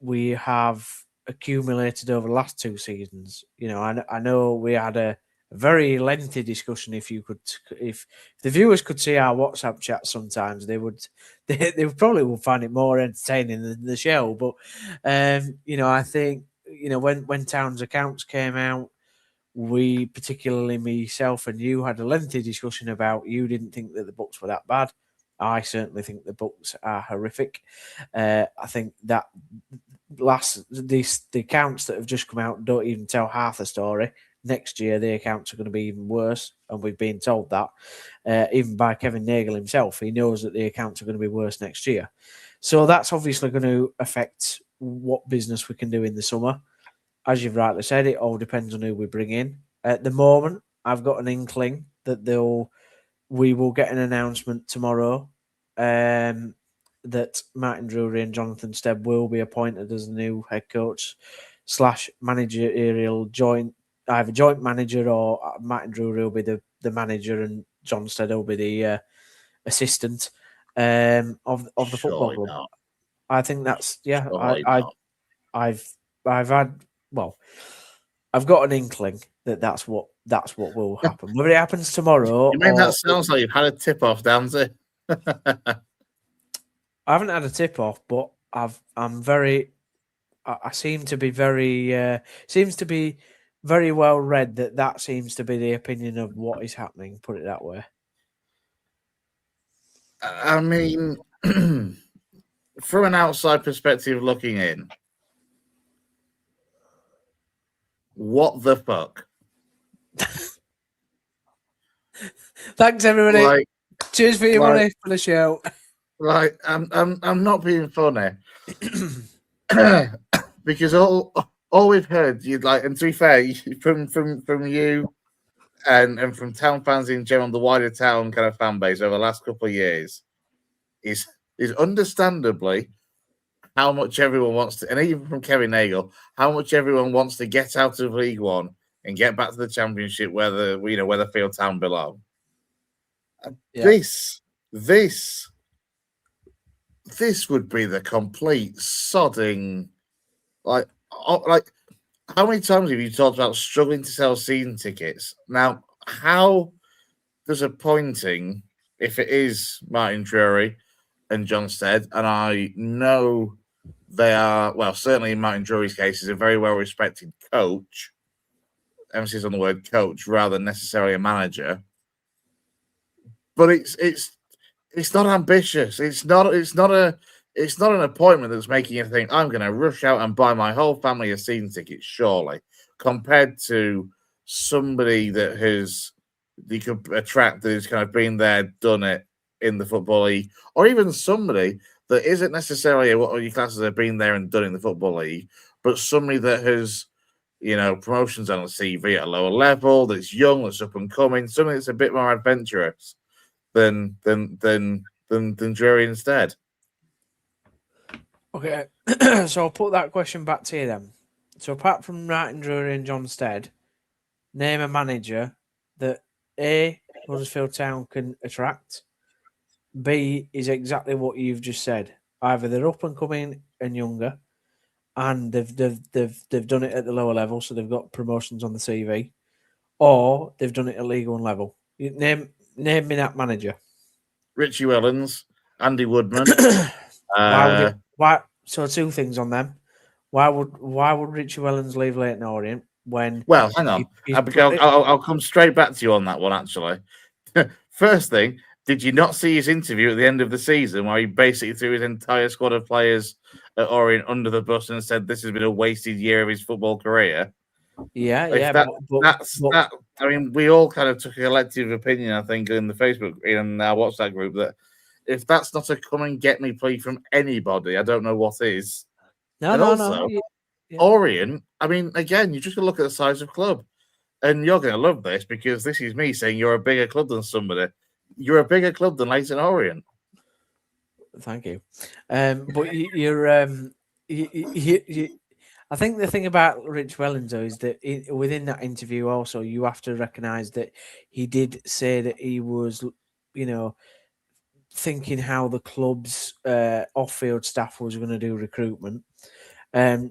Speaker 2: we have accumulated over the last 2 seasons. I know we had a very lengthy discussion. If the viewers could see our WhatsApp chat, sometimes they probably would find it more entertaining than the show. But I think when Town's accounts came out, we, particularly myself and you, had a lengthy discussion about, you didn't think that the books were that bad. I certainly think the books are horrific. I think that the accounts that have just come out don't even tell half the story. Next year, the accounts are going to be even worse, and we've been told that even by Kevin Nagle himself. He knows that the accounts are going to be worse next year. So that's obviously going to affect what business we can do in the summer. As you've rightly said, it all depends on who we bring in. At the moment, I've got an inkling that we will get an announcement tomorrow that Martin Drury and Jonathan Stead will be appointed as the new head coach / managerial either joint manager, or Martin Drury will be the manager and John Stead will be the assistant of the football club.
Speaker 1: Not.
Speaker 2: I think that's I've got an inkling that's what will happen. Whether it happens tomorrow,
Speaker 1: you mean that sounds like you've had a tip off, Danzy.
Speaker 2: I haven't had a tip off, but I seem to be very well read that seems to be the opinion of what is happening. Put it that way.
Speaker 1: I mean, from an outside perspective looking in, what the fuck?
Speaker 2: Thanks, everybody. Cheers for your money for the show.
Speaker 1: Right, I'm not being funny because all we've heard, and to be fair, from you and from Town fans in general, the wider Town kind of fan base over the last couple of years, is understandably how much everyone wants to, and even from Kevin Nagle, how much everyone wants to get out of League One and get back to the Championship, where the Field Town belong. Yeah. This would be the complete sodding. Like, how many times have you talked about struggling to sell season tickets? Now, how disappointing, if it is Martin Drury and John Stead, and I know they are, well, certainly in Martin Drury's case, is a very well-respected coach, emphasis on the word coach rather than necessarily a manager. But it's It's not ambitious. It's not an appointment that's making you think I'm going to rush out and buy my whole family a season ticket. Surely, compared to somebody that you could attract that has kind of been there, done it in the Football League, or even somebody that isn't necessarily what you class as been there and done in the Football League, but somebody that has, promotions on a CV at a lower level, that's young, that's up and coming, something that's a bit more adventurous than Drury instead.
Speaker 2: Okay, so I'll put that question back to you then. So apart from Martin Drury and John Stead, name a manager that A, Huddersfield Town can attract, B, is exactly what you've just said. Either they're up and coming and younger, and they've done it at the lower level, so they've got promotions on the CV, or they've done it at League One level. Name me that manager.
Speaker 1: Richie Wellens, Andy Woodman.
Speaker 2: Why? So two things on them. Why would Richie Wellens leave Leyton Orient when?
Speaker 1: Well, hang on. I'll come straight back to you on that one. Actually, first thing, did you not see his interview at the end of the season where he basically threw his entire squad of players at Orient under the bus and said this has been a wasted year of his football career? I mean, we all kind of took a collective opinion, I think, in the Facebook in our WhatsApp group that if that's not a come and get me plea from anybody, I don't know what is. No. Orient, I mean, again, you just got to look at the size of club. And you're going to love this because this is me saying you're a bigger club than somebody. You're a bigger club than Leyton Orient.
Speaker 2: Thank you. But I think the thing about Rich Wellens, though, is that within that interview also, you have to recognise that he did say that he was, thinking how the club's off-field staff was going to do recruitment.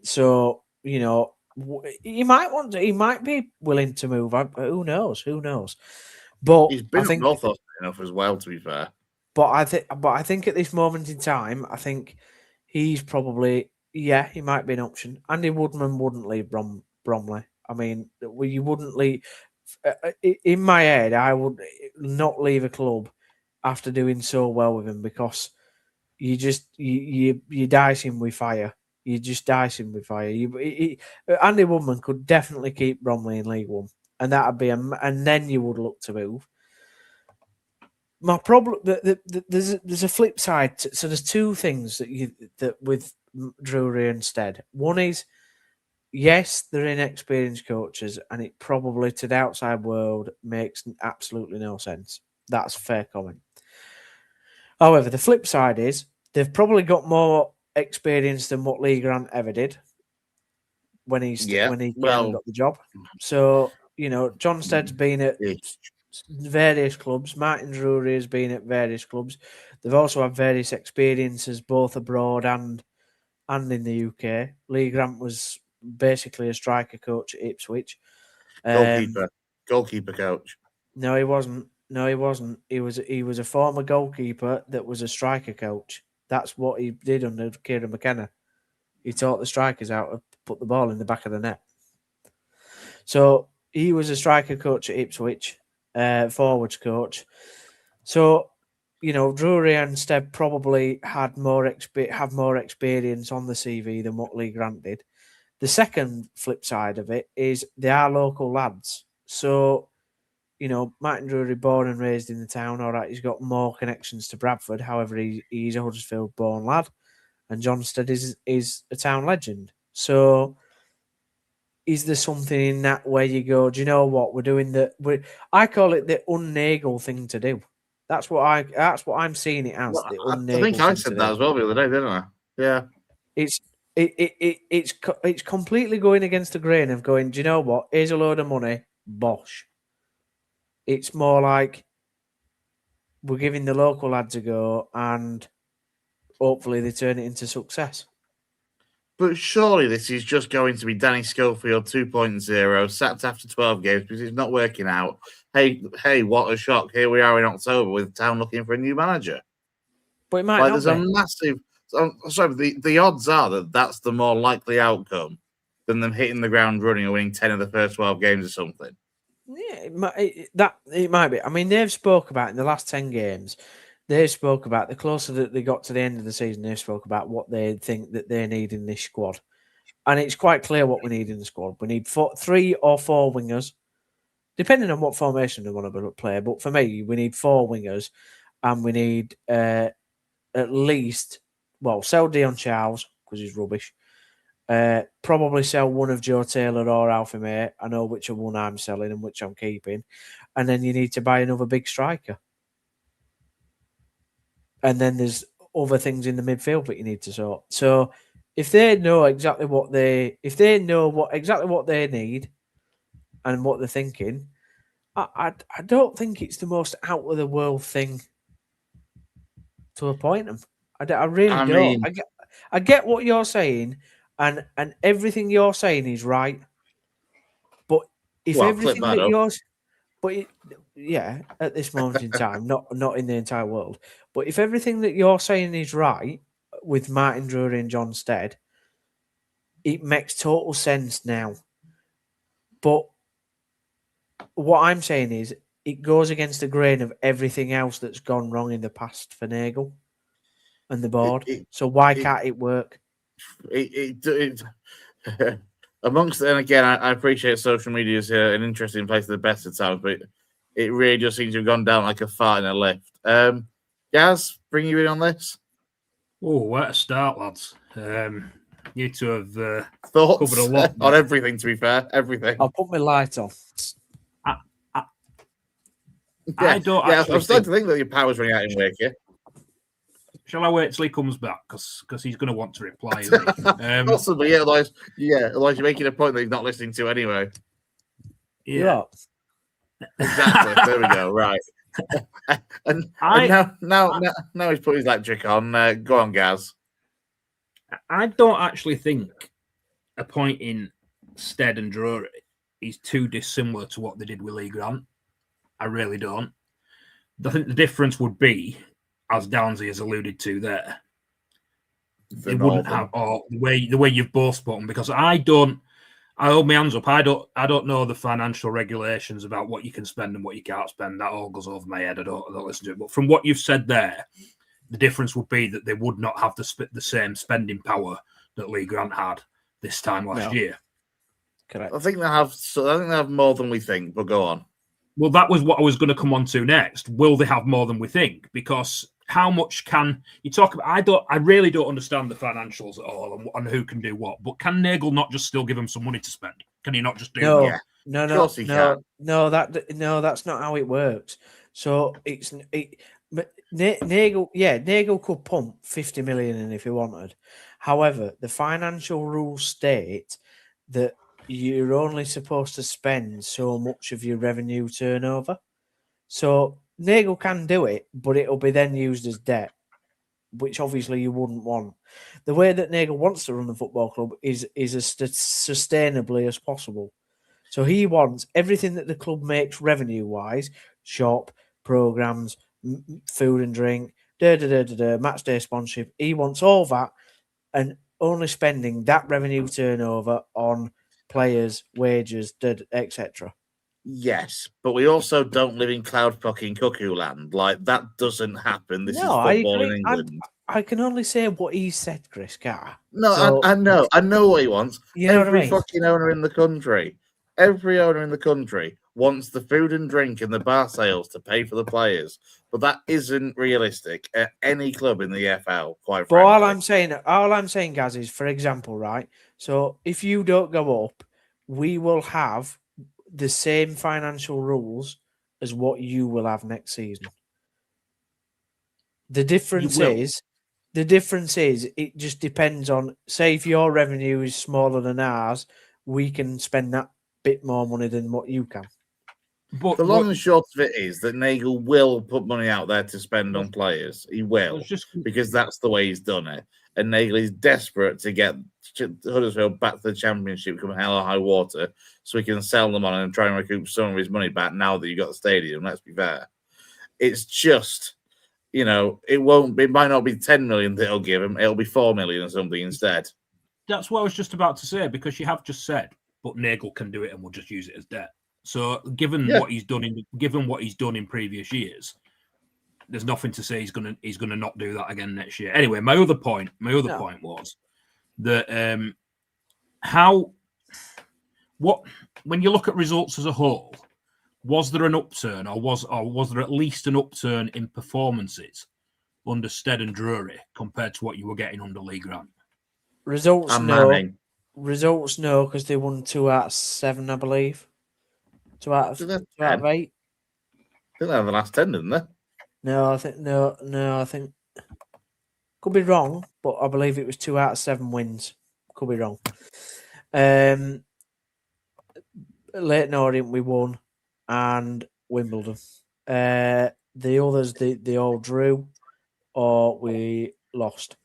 Speaker 2: So, he might be willing to move. Who knows? But
Speaker 1: he's been at North enough as well, to be fair.
Speaker 2: But I think at this moment in time, I think he's probably, he might be an option. Andy Woodman wouldn't leave Bromley. I mean, you wouldn't leave. In my head, I would not leave a club after doing so well with him because you just you dice him with fire. You just dice him with fire. Andy Woodman could definitely keep Bromley in League One, and that'd be and then you would look to move. My problem, there's a flip side. So there's two things that with Drury and Stead. One is, yes, they're inexperienced coaches, and it probably to the outside world makes absolutely no sense. That's a fair comment. However, the flip side is they've probably got more experience than what Lee Grant ever did when he got the job. So John Stead's been at various clubs. Martin Drury has been at various clubs. They've also had various experiences both abroad and in the UK. Lee Grant was basically a striker coach at Ipswich.
Speaker 1: Goalkeeper coach.
Speaker 2: No, he wasn't. He was a former goalkeeper that was a striker coach. That's what he did under Kieran McKenna. He taught the strikers how to put the ball in the back of the net. So he was a striker coach at Ipswich, forwards coach. So, Drury and Stead probably have more experience on the CV than what Lee Grant did. The second flip side of it is they are local lads. So, Martin Drury, born and raised in the town, all right, he's got more connections to Bradford. However, he's a Huddersfield-born lad, and John Stead is a town legend. So, is there something in that where you go, do you know what, we're doing I call it the un-Nagel thing to do. That's what I'm seeing it as.
Speaker 1: Well, I think I said that as well the other day, didn't I? Yeah.
Speaker 2: It's completely going against the grain of going, do you know what? Here's a load of money, bosh. It's more like we're giving the local lads a go and hopefully they turn it into success.
Speaker 1: But surely this is just going to be Danny Schofield 2.0, sacked after 12 games because it's not working out. Hey, what a shock. Here we are in October with Town looking for a new manager.
Speaker 2: But it might not
Speaker 1: there's a massive... the odds are that that's the more likely outcome than them hitting the ground running or winning 10 of the first 12 games or something.
Speaker 2: Yeah, it might be. I mean, they've spoke about in the last 10 games, they spoke about the closer that they got to the end of the season, they spoke about what they think that they need in this squad. And it's quite clear what we need in the squad. We need 3 or 4 wingers, depending on what formation they want to play. But for me, we need 4 wingers, and we need at least, sell Dion Charles because he's rubbish. Probably sell one of Joe Taylor or Alfie May. I know which one I'm selling and which I'm keeping. And then you need to buy another big striker. And then there's other things in the midfield that you need to sort. So if they know exactly what they need and what they're thinking, I don't think it's the most out of the world thing to appoint them. I really don't. I get what you're saying, and everything you're saying is right. But if everything that you're, at this moment in time, not in the entire world, but if everything that you're saying is right with Martin Drury and John Stead, it makes total sense now. But what I'm saying is it goes against the grain of everything else that's gone wrong in the past for Nagel and the board. So why can't it work?
Speaker 1: Amongst, and again, I appreciate social media is an interesting place at the best of times, but it really just seems to have gone down like a fart in a lift. Gaz, bring you in on this.
Speaker 3: Oh, where to start, lads? You two have
Speaker 1: thoughts
Speaker 3: covered a lot
Speaker 1: on everything. To be fair, everything.
Speaker 2: I'll put my light on.
Speaker 3: I don't.
Speaker 1: I'm starting to think that your power's running out in wake here.
Speaker 3: Shall I wait till he comes back? Because he's going to want to reply. Isn't he?
Speaker 1: Possibly, yeah. Otherwise, you're making a point that he's not listening to anyway.
Speaker 2: Yeah.
Speaker 1: Exactly. There we go. Right. and now he's put his electric on. Go on, Gaz.
Speaker 3: I don't actually think appointing Stead and Drury is too dissimilar to what they did with Lee Grant. I really don't. I think the difference would be, as Downsy has alluded to there, they wouldn't have the way you've both spoken, because I hold my hands up. I don't know the financial regulations about what you can spend and what you can't spend. That all goes over my head. I don't listen to it. But from what you've said there, the difference would be that they would not have the same spending power that Lee Grant had this time last year.
Speaker 2: Correct.
Speaker 1: I think they have more than we think. But go on.
Speaker 3: Well, that was what I was going to come on to next. Will they have more than we think? Because how much can you talk about? I really don't understand the financials at all and who can do what. But can Nagel not just still give him some money to spend? Can he not just do that?
Speaker 2: No, that's not how it works. So Nagel could pump 50 million in if he wanted. However, the financial rules state that you're only supposed to spend so much of your revenue turnover. So Nagel can do it, but it'll be then used as debt, which obviously you wouldn't want. The way that Nagel wants to run the football club is as sustainably as possible. So he wants everything that the club makes revenue-wise, shop, programs, food and drink, match day sponsorship. He wants all that and only spending that revenue turnover on players, wages, etc.
Speaker 1: Yes, but we also don't live in cloud fucking cuckoo land. Like, that doesn't happen. This is football in England.
Speaker 2: I can only say what he said, Chris Carr.
Speaker 1: No, so, I know what he wants.
Speaker 2: You know
Speaker 1: every
Speaker 2: what I mean?
Speaker 1: Fucking owner in the country, every owner in the country wants the food and drink and the bar sales to pay for the players. But that isn't realistic at any club in the EFL, quite frankly.
Speaker 2: All I'm saying, Gaz, is, for example, right? So if you don't go up, we will have the same financial rules as what you will have next season. The difference is it just depends on, say, if your revenue is smaller than ours, we can spend that bit more money than what you can.
Speaker 1: But the long and short of it is that Nagel will put money out there to spend on players. He will, because that's the way he's done it. And Nagel is desperate to get Huddersfield back to the Championship, come hell or high water, so he can sell them on and try and recoup some of his money back now that you've got the stadium. Let's be fair. It's just, it might not be 10 million that he'll give him. It'll be 4 million or something instead.
Speaker 3: That's what I was just about to say, because you have just said, but Nagel can do it and we'll just use it as debt. So given what he's done in previous years, there's nothing to say he's gonna not do that again next year. Anyway, my other point was that when you look at results as a whole, was there an upturn, or was there at least an upturn in performances under Stead and Drury compared to what you were getting under Lee Grant?
Speaker 2: Results, no. Results, no, because they won 2 out of 7, I believe. 2 out of 8.
Speaker 1: I think they were the last 10, didn't they?
Speaker 2: No, I think could be wrong, but I believe it was 2 out of 7 wins. Could be wrong. Leighton Orient we won, and Wimbledon. The others they all drew, or we lost.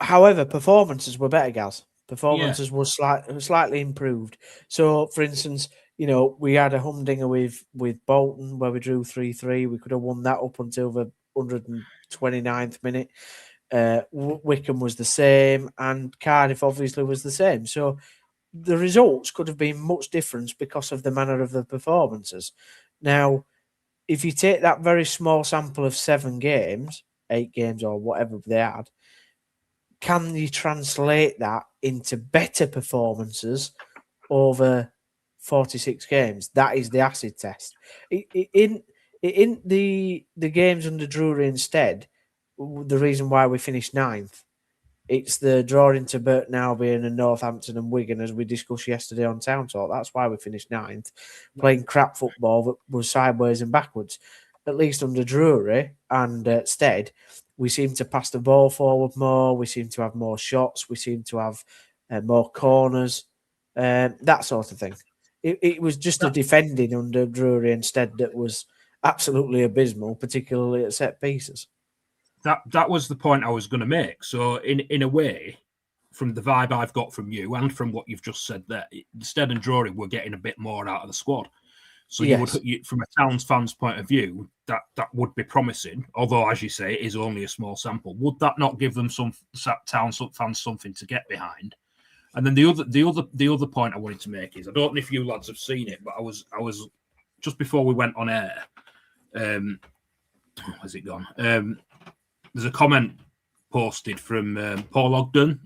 Speaker 2: However, performances were better, Gaz. Performances were slightly improved. So, for instance, we had a humdinger with Bolton where we drew 3-3. We could have won that up until the 129th minute. Wickham was the same, and Cardiff obviously was the same. So the results could have been much different because of the manner of the performances. Now, if you take that very small sample of 7 games, 8 games or whatever they had, can you translate that into better performances over 46 games? That is the acid test. In the games under Drury instead, the reason why we finished 9th, it's the draw into Burton Albion and Northampton and Wigan, as we discussed yesterday on Town Talk. That's why we finished 9th, playing crap football that was sideways and backwards. At least under Drury and Stead, we seem to pass the ball forward more. We seem to have more shots. We seem to have more corners, that sort of thing. It was just the defending under Drury instead that was absolutely abysmal, particularly at set pieces.
Speaker 3: That was the point I was going to make. So in a way, from the vibe I've got from you and from what you've just said there, Stead and Drury were getting a bit more out of the squad. So
Speaker 2: yes.
Speaker 3: From a Towns fan's point of view, that would be promising. Although, as you say, it is only a small sample. Would that not give them Towns fans something to get behind? And then the other point I wanted to make is, I don't know if you lads have seen it, but I was just before we went on air. Where's it gone? There's a comment posted from Paul Ogden,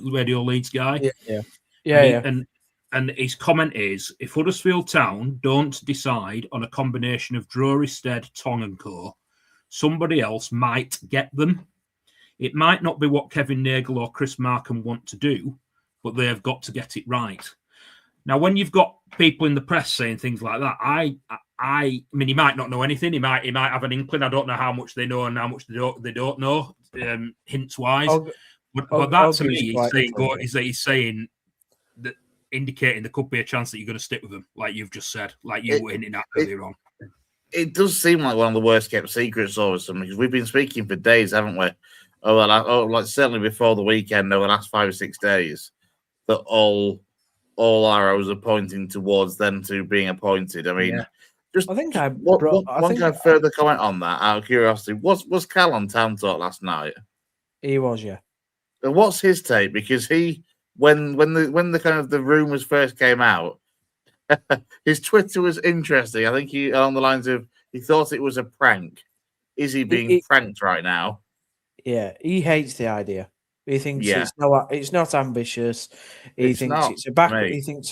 Speaker 3: Radio Leeds guy.
Speaker 2: Yeah.
Speaker 3: And his comment is, if Huddersfield Town don't decide on a combination of Drury, Stead, Tong and Co, somebody else might get them. It might not be what Kevin Nagle or Chris Markham want to do, but they have got to get it right. Now, when you've got people in the press saying things like that, I mean, he might not know anything. He might have an inkling. I don't know how much they know and how much they don't know, hints wise. But that to me he's saying that, indicating there could be a chance that you're going to stick with them, like you've just said, like you were hinting at earlier on.
Speaker 1: It does seem like one of the worst kept secrets over something, because we've been speaking for days, haven't we? Like certainly before the weekend, over the last 5 or 6 days, that all arrows are pointing towards them two being appointed. I mean, one further comment on that, out of curiosity, was Cal on Town Talk last night?
Speaker 2: He was, yeah.
Speaker 1: And what's his take? Because when the kind of the rumors first came out, his Twitter was interesting. I think he along the lines of, he thought it was a prank. Is he being pranked right now?
Speaker 2: Yeah, he hates the idea. He thinks it's not ambitious. He thinks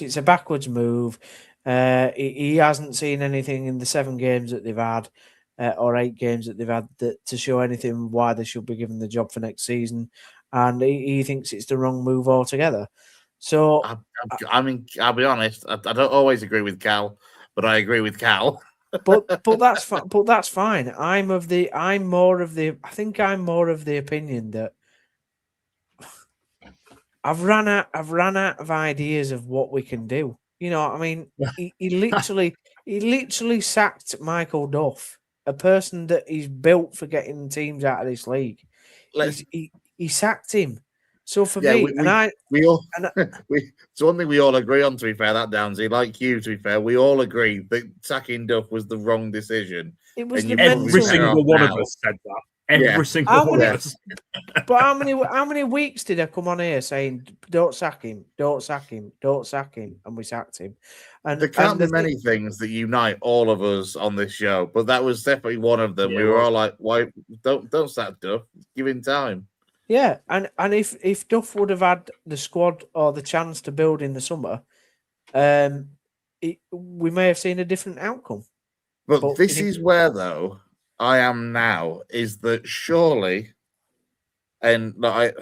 Speaker 2: it's a backwards move. He hasn't seen anything in the 7 games that they've had, or 8 games that they've had, to show anything why they should be given the job for next season. And he thinks it's the wrong move altogether. So,
Speaker 1: I mean, I'll be honest. I don't always agree with Cal, but I agree with Cal.
Speaker 2: but that's fine. But that's fine. I'm more of the opinion that I've run out of ideas of what we can do. You know what I mean? He literally sacked Michael Duff, a person that he's built for getting teams out of this league. He sacked him. So for me,
Speaker 1: it's one thing we all agree on. To be fair, that Downsy, like you, to be fair, we all agree that sacking Duff was the wrong decision.
Speaker 2: It was
Speaker 3: every single one of us said that. Every single
Speaker 2: How
Speaker 3: one
Speaker 2: many-
Speaker 3: of us.
Speaker 2: But how many weeks did I come on here saying don't sack him, don't sack him, don't sack him, and we sacked him? And
Speaker 1: There can't be
Speaker 2: the
Speaker 1: many things that unite all of us on this show, but that was definitely one of them.
Speaker 3: Yeah,
Speaker 1: we
Speaker 3: it
Speaker 1: were
Speaker 3: was.
Speaker 1: all like, "Why don't sack Duff? Give him time."
Speaker 2: Yeah, and if Duff would have had the squad or the chance to build in the summer, we may have seen a different outcome.
Speaker 1: But this is where, though, I am now, is that surely, and like,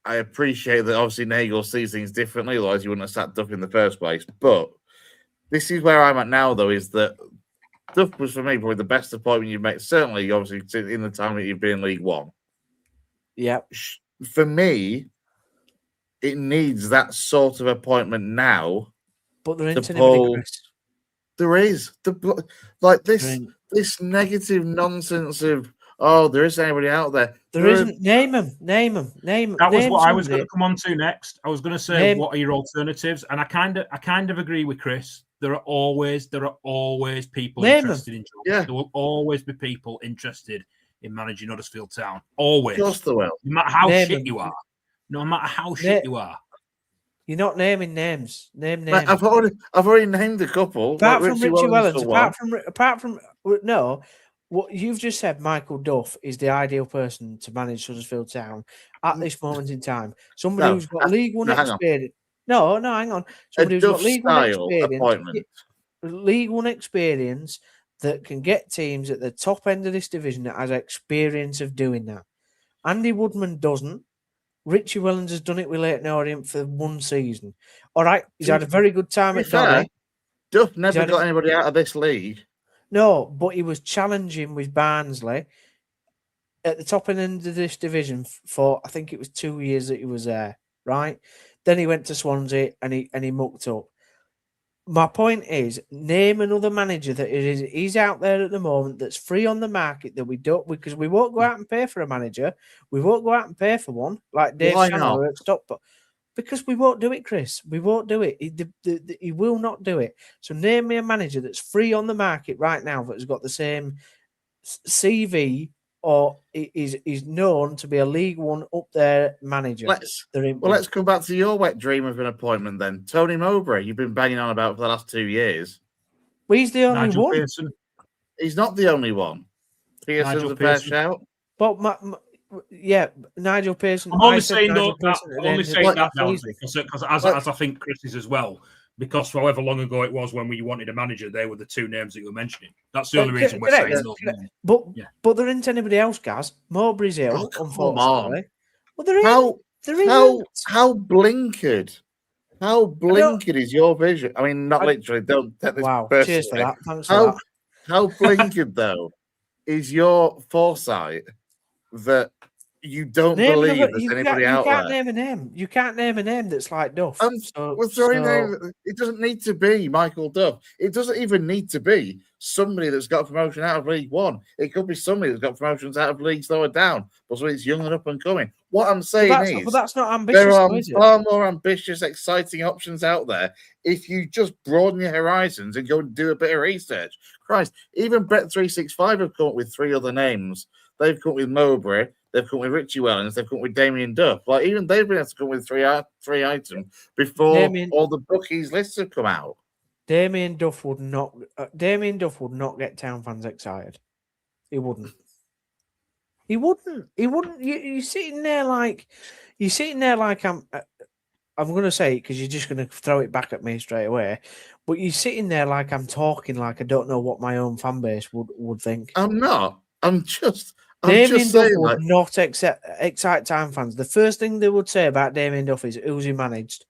Speaker 1: I appreciate that obviously Nagel sees things differently, otherwise you wouldn't have sat Duff in the first place. But this is where I'm at now, though, is that Duff was for me probably the best appointment you've made. Certainly, obviously, in the time that you've been in League One.
Speaker 2: Yeah.
Speaker 1: For me, it needs that sort of appointment now.
Speaker 2: But there ain't anybody, Chris.
Speaker 1: There is this negative nonsense of there isn't anybody out there.
Speaker 2: There isn't. Name them.
Speaker 3: That was what I was going to come on to next. I was going to say, what are your alternatives? And I kind of agree with Chris. There are always people interested in jobs.
Speaker 1: Yeah.
Speaker 3: There will always be people interested in managing Huddersfield Town. Always.
Speaker 1: Of course there will.
Speaker 3: No matter how shit you are. No matter how shit you are.
Speaker 2: You're not naming names. Name names.
Speaker 1: I've already named a couple.
Speaker 2: Apart from Richie Wellens. Apart from no, what you've just said, Michael Duff is the ideal person to manage Huddersfield Town at this moment in time. Somebody who's got League One experience. No, hang on. Somebody who's got League One experience. League One experience that can get teams at the top end of this division that has experience of doing that. Andy Woodman doesn't. Richie Wellens has done it with Leyton Orient for one season. All right, he's had a very good time at Derby.
Speaker 1: Duff never got anybody out of this league.
Speaker 2: No, but he was challenging with Barnsley at the top end of this division for, I think it was 2 years that he was there, right? Then he went to Swansea and he mucked up. My point is, name another manager that he's out there at the moment that's free on the market that we don't, because we won't go out and pay for a manager. We won't go out and pay for one like Dave Chandler at Stockport. Because we won't do it, Chris. We won't do it. He will not do it. So name me a manager that's free on the market right now that has got the same CV or is known to be a League One up there manager.
Speaker 1: Let's come back to your wet dream of an appointment then. Tony Mowbray, you've been banging on about for the last 2 years.
Speaker 2: Well, he's the only
Speaker 3: Nigel
Speaker 2: one.
Speaker 3: Pearson.
Speaker 1: He's not the only one. Pearson's a fair shout.
Speaker 2: But Nigel Pearson.
Speaker 3: I'm only saying that now because as I think Chris is as well, because however long ago it was when we wanted a manager, they were the two names that you were mentioning. That's the only reason we're saying those names.
Speaker 2: But there isn't anybody else, guys. Mowbray's ill, unfortunately. Well, there is.
Speaker 1: How blinkered is your vision? I mean, not literally. Don't take this personally.
Speaker 2: Cheers for that. Thanks for that.
Speaker 1: How blinkered though is your foresight that you don't believe there's anybody out there?
Speaker 2: You can't name a name. You can't name a name that's like Duff.
Speaker 1: It doesn't need to be Michael Duff. It doesn't even need to be somebody that's got promotion out of League One. It could be somebody that's got promotions out of leagues lower down, but somebody that's young and up and coming. What I'm saying
Speaker 2: but that's not ambitious.
Speaker 1: There are far more ambitious, exciting options out there if you just broaden your horizons and go and do a bit of research. Christ, even Bet365 have come up with 3 other names. They've come up with Mowbray. They've come with Richie Wellens. They've come with Damien Duff. Like even they've been able to come with three items before all the bookies lists have come out.
Speaker 2: Damien Duff would not get Town fans excited. He wouldn't. He wouldn't. You're sitting there like I'm going to say it because you're just going to throw it back at me straight away. But you're sitting there like I'm talking like I don't know what my own fan base would think.
Speaker 1: I'm not. I'm just
Speaker 2: Damien Duff
Speaker 1: saying,
Speaker 2: would not excite Town fans. The first thing they would say about Damien Duff is who's he managed?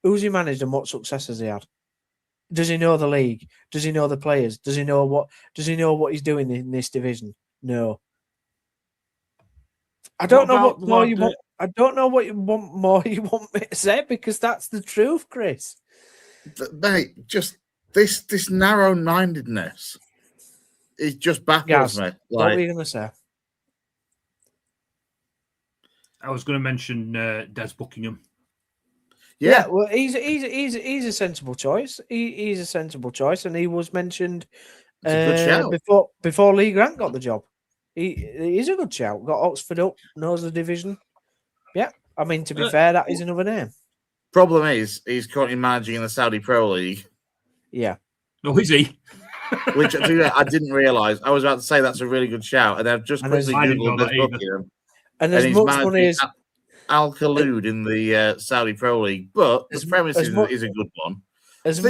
Speaker 2: Who's he managed and what success has he had? Does he know the league? Does he know the players? Does he know what he's doing in this division? No. I don't know what more you want. I don't know what more you want me to say because that's the truth, Chris.
Speaker 1: Mate, just this narrow-mindedness. It just baffles me.
Speaker 2: What were you going to say?
Speaker 3: I was going to mention Des Buckingham.
Speaker 2: Yeah, well, he's a sensible choice. He's a sensible choice, and he was mentioned
Speaker 1: It's a good shout.
Speaker 2: Before Lee Grant got the job. He's a good shout. Got Oxford up, knows the division. Yeah, I mean, to be fair, that is another name.
Speaker 1: Problem is, he's currently managing in the Saudi Pro League.
Speaker 2: Yeah.
Speaker 3: Oh, is he?
Speaker 1: Which I didn't realise. I was about to say that's a really good shout, and I've just quickly googled this booking,
Speaker 2: and as much money as
Speaker 1: Al Khaloud in the Saudi Pro League, but the premise is a good one.
Speaker 2: As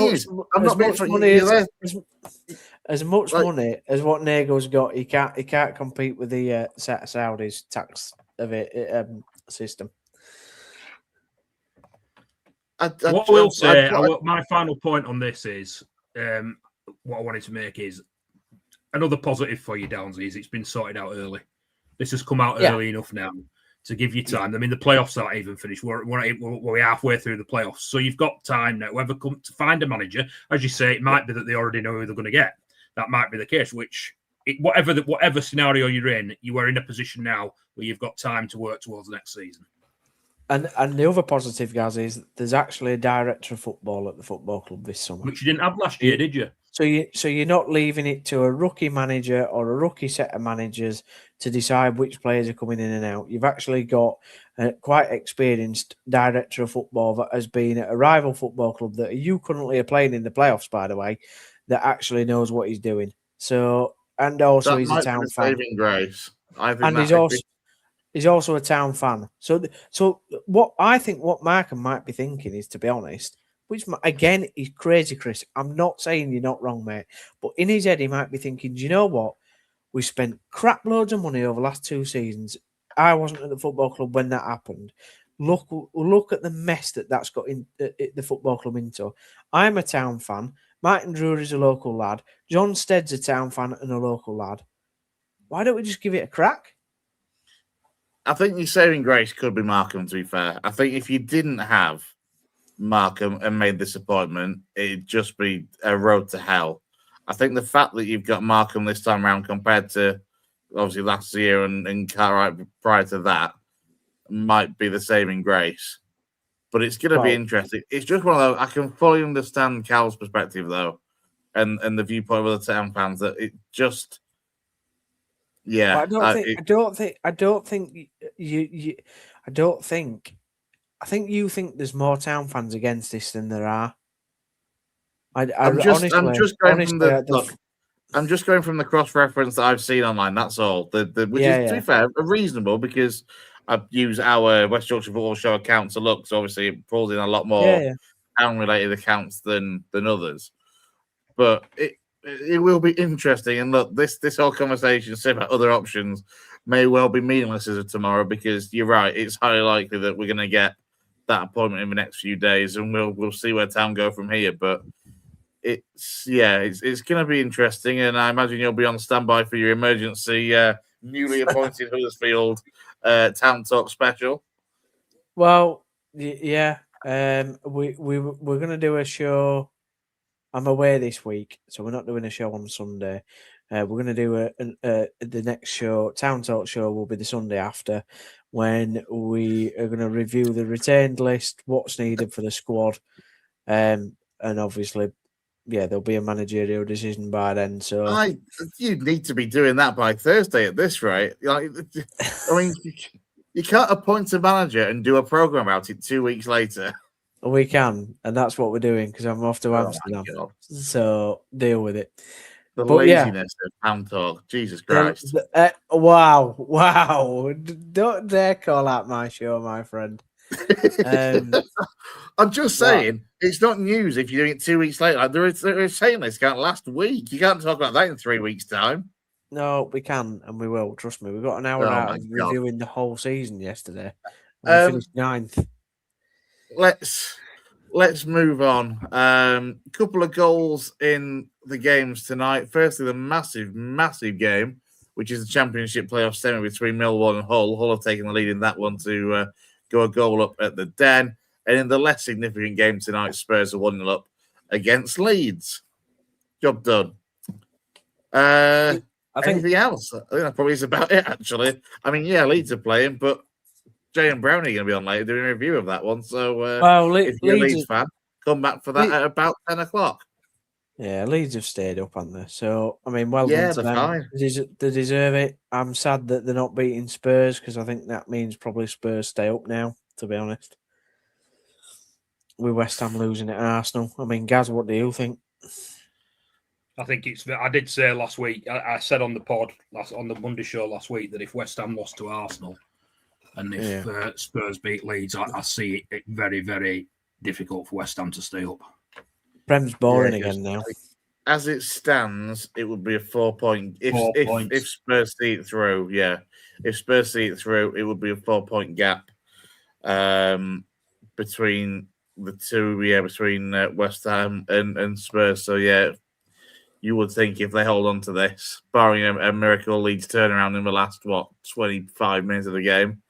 Speaker 2: much money as what Nago's got, he can't compete with the Saudi's tax of it system.
Speaker 3: What I will say, my final point on this is what I wanted to make is another positive for you, Downsy, is it's been sorted out early. This has come out early enough now to give you time. I mean, the playoffs aren't even finished. We're halfway through the playoffs, so you've got time now. Whoever comes to find a manager, as you say, it might be that they already know who they're going to get. That might be the case. Whatever scenario you're in, you are in a position now where you've got time to work towards the next season.
Speaker 2: And the other positive, guys, is there's actually a director of football at the football club this summer,
Speaker 3: which you didn't have last year, did you?
Speaker 2: So you're not leaving it to a rookie manager or a rookie set of managers to decide which players are coming in and out. You've actually got a quite experienced director of football that has been at a rival football club that you currently are playing in the playoffs, by the way, that actually knows what he's doing. So, and also he's a town fan.
Speaker 1: Saving grace.
Speaker 2: And he's also a town fan. So what Markham might be thinking is, to be honest, which again is crazy, Chris. I'm not saying you're not wrong, mate, but in his head he might be thinking, do you know what? We spent crap loads of money over the last 2 seasons. I wasn't at the football club when that happened. Look at the mess that's got in the football club into. I'm a town fan. Martin Drury's a local lad. John Stead's a town fan and a local lad. Why don't we just give it a crack?
Speaker 1: I think your saving grace could be Markham, to be fair. I think if you didn't have Markham and made this appointment, it'd just be a road to hell. I think the fact that you've got Markham this time around compared to obviously last year and Cartwright prior to that might be the saving grace. But it's going to be interesting. It's just one of those. I can fully understand Cal's perspective, though, and the viewpoint of the town fans that it just, yeah.
Speaker 2: I think you think there's more town fans against this than there are. I'm just going from the cross reference that I've seen online. That's all. Which is, to be fair, reasonable because I use our West Yorkshire Football Show account to look. So obviously, it pulls in a lot more town-related accounts than others. But it will be interesting. And look, this whole conversation about other options may well be meaningless as of tomorrow because you're right. It's highly likely that we're going to get that appointment in the next few days, and we'll see where town go from here. But it's going to be interesting, and I imagine you'll be on standby for your emergency newly appointed Huddersfield Town Talk special. Well, yeah, we're going to do a show. I'm away this week, so we're not doing a show on Sunday. We're going to do the next show. Town Talk show will be the Sunday after, when we are going to review the retained list, what's needed for the squad, and obviously, there'll be a managerial decision by then. So
Speaker 1: you need to be doing that by Thursday at this rate. I mean, you can't appoint a manager and do a program about it 2 weeks later.
Speaker 2: We can, and that's what we're doing because I'm off to Amsterdam. So deal with it.
Speaker 1: The laziness of Town Talk. Jesus Christ.
Speaker 2: Wow. Don't dare call out my show, my friend.
Speaker 1: I'm just saying, it's not news if you're doing it 2 weeks later. Like, they're saying this can't last week. You can't talk about that in 3 weeks' time.
Speaker 2: No, we can, and we will. Trust me. We got an hour out of reviewing the whole season yesterday. We finished 9th.
Speaker 1: Let's move on. Couple of goals in the games tonight. Firstly, the massive game, which is the Championship playoff semi between Millwall and Hull. Hull have taken the lead in that one to go a goal up at the Den. And in the less significant game tonight, Spurs are 1-0 up against Leeds. Job done. Anything else? I think that probably is about it, actually. I mean, Leeds are playing, but Jay and Brownie are going to be on later doing a review of that one. So if you're a Leeds fan, come back for that at about 10 o'clock.
Speaker 2: Yeah, Leeds have stayed up, haven't they? So, I mean, well
Speaker 1: Yeah,
Speaker 2: done to
Speaker 1: they're
Speaker 2: them.
Speaker 1: fine.
Speaker 2: They deserve it. I'm sad that they're not beating Spurs because I think that means probably Spurs stay up now, to be honest. With West Ham losing at Arsenal. I mean, Gaz, what do you think?
Speaker 3: I think it's. I did say last week. I said on the pod on the Monday show last week that if West Ham lost to Arsenal and if Spurs beat Leeds, I see it very, very difficult for West Ham to stay up.
Speaker 2: Prem's boring
Speaker 1: Yeah,
Speaker 2: again now.
Speaker 1: As it stands, it would be a 4 point. If Spurs see it through, if Spurs see it through, it would be a 4 point gap between the two. Yeah, between West Ham and Spurs. So yeah, you would think if they hold on to this, barring a miracle Leeds turnaround in the last 25 minutes of the game,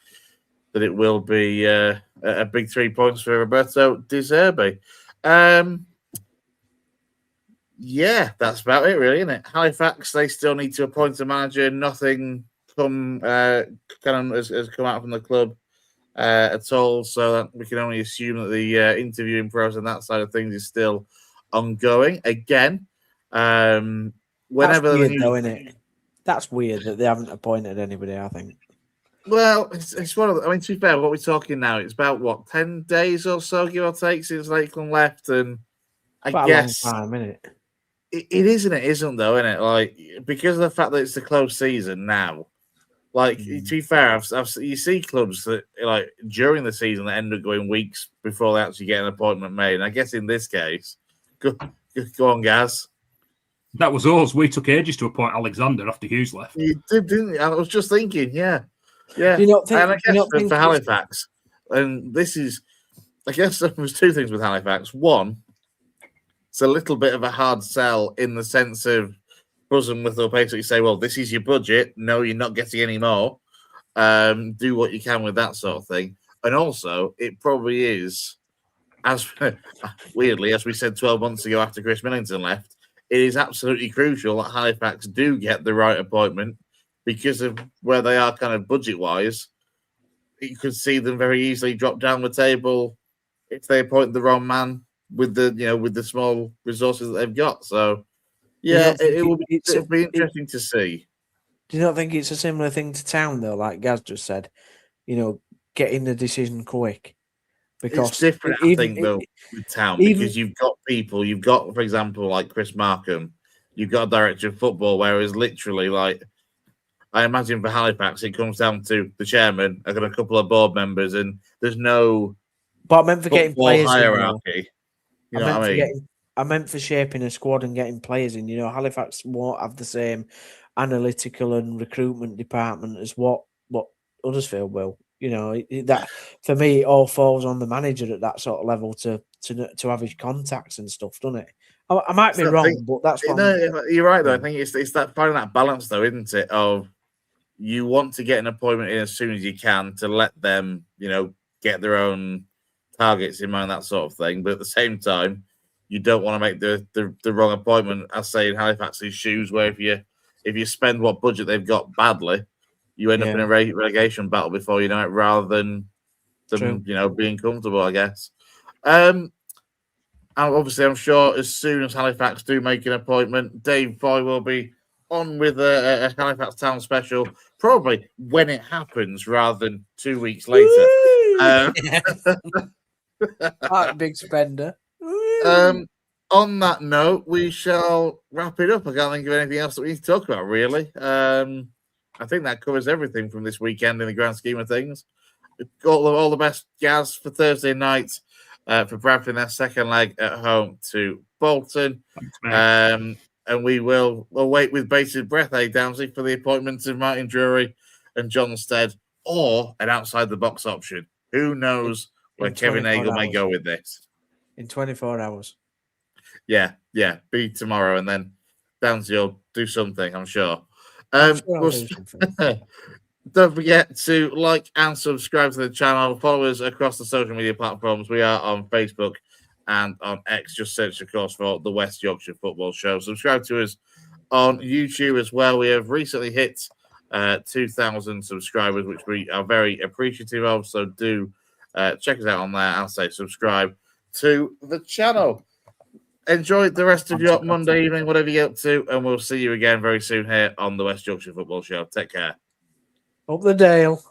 Speaker 1: that it will be a big 3 points for Roberto De Zerbi. Yeah, that's about it, really, isn't it? Halifax, they still need to appoint a manager. Nothing has come out from the club at all, so we can only assume that the interviewing process on that side of things is still ongoing. Again, whenever
Speaker 2: that's weird, though, isn't it? That's weird that they haven't appointed anybody, I think.
Speaker 1: Well, it's one of the, I mean, to be fair, what we're talking now, it's about 10 days or so, give or take, since Lakeland left, and I guess
Speaker 2: a long time, isn't it?
Speaker 1: It is and it isn't, though, isn't it? Like, because of the fact that it's the close season now. Like, to be fair, you see clubs that, like, during the season that end up going weeks before they actually get an appointment made. And I guess in this case, go on, Gaz.
Speaker 3: That was us. We took ages to appoint Alexander after Hughes left.
Speaker 1: You did, didn't you? I was just thinking, yeah. Do
Speaker 2: you not think,
Speaker 1: and I guess for Halifax, and this is, I guess there's two things with Halifax. One, it's a little bit of a hard sell in the sense of Buzzum will basically say, well, this is your budget. No, you're not getting any more. Do what you can with that sort of thing. And also, it probably is, as weirdly, as we said 12 months ago after Chris Millington left, it is absolutely crucial that Halifax do get the right appointment because of where they are kind of budget-wise. You could see them very easily drop down the table if they appoint the wrong man with the small resources that they've got. So, yeah, it'll be interesting to see.
Speaker 2: Do you not think it's a similar thing to Town, though, like Gaz just said? Getting the decision quick. Because
Speaker 1: it's different, I think, though, with Town, because you've got people, for example, like Chris Markham, you've got a director of football, whereas literally, like, I imagine for Halifax, it comes down to the chairman, I've got a couple of board members, and there's no
Speaker 2: but I meant for getting players
Speaker 1: hierarchy. You know what I mean?
Speaker 2: I meant for shaping a squad and getting players in. Halifax won't have the same analytical and recruitment department as what Huddersfield will. That for me, it all falls on the manager at that sort of level to have his contacts and stuff, doesn't it? I might be wrong, but that's what
Speaker 1: you're right, though. I think it's that finding that balance, though, isn't it? Of you want to get an appointment in as soon as you can to let them, get their own targets in mind, that sort of thing. But at the same time, you don't want to make the wrong appointment, as say in Halifax's shoes, where if you spend what budget they've got badly, you end up in a relegation battle before you know it, rather than them, being comfortable, I guess. And obviously, I'm sure as soon as Halifax do make an appointment, Dave Foy will be on with a Halifax Town special, probably when it happens rather than 2 weeks later.
Speaker 2: Big spender.
Speaker 1: On that note, we shall wrap it up. I can't think of anything else that we need to talk about, really. I think that covers everything from this weekend in the grand scheme of things. All the best, Gaz, for Thursday night for Bradford in their second leg at home to Bolton. Thanks, and we'll wait with bated breath, Downsy, for the appointments of Martin Drury and John Stead, or an outside-the-box option. Who knows where Kevin Nagle may go with this?
Speaker 2: In 24 hours.
Speaker 1: Yeah, be tomorrow, and then Downsy will do something, I'm sure. Don't forget to like and subscribe to the channel. Follow us across the social media platforms. We are on Facebook and on X. Just search, of course, for the West Yorkshire Football Show. Subscribe to us on YouTube as well. We have recently hit 2,000 subscribers, which we are very appreciative of. So do check us out on there and say subscribe to the channel. enjoy the rest of your
Speaker 3: Absolutely.
Speaker 1: Monday evening, whatever you get up to, and we'll see you again very soon here on the West Yorkshire Football Show. Take care.
Speaker 2: Up the Dale.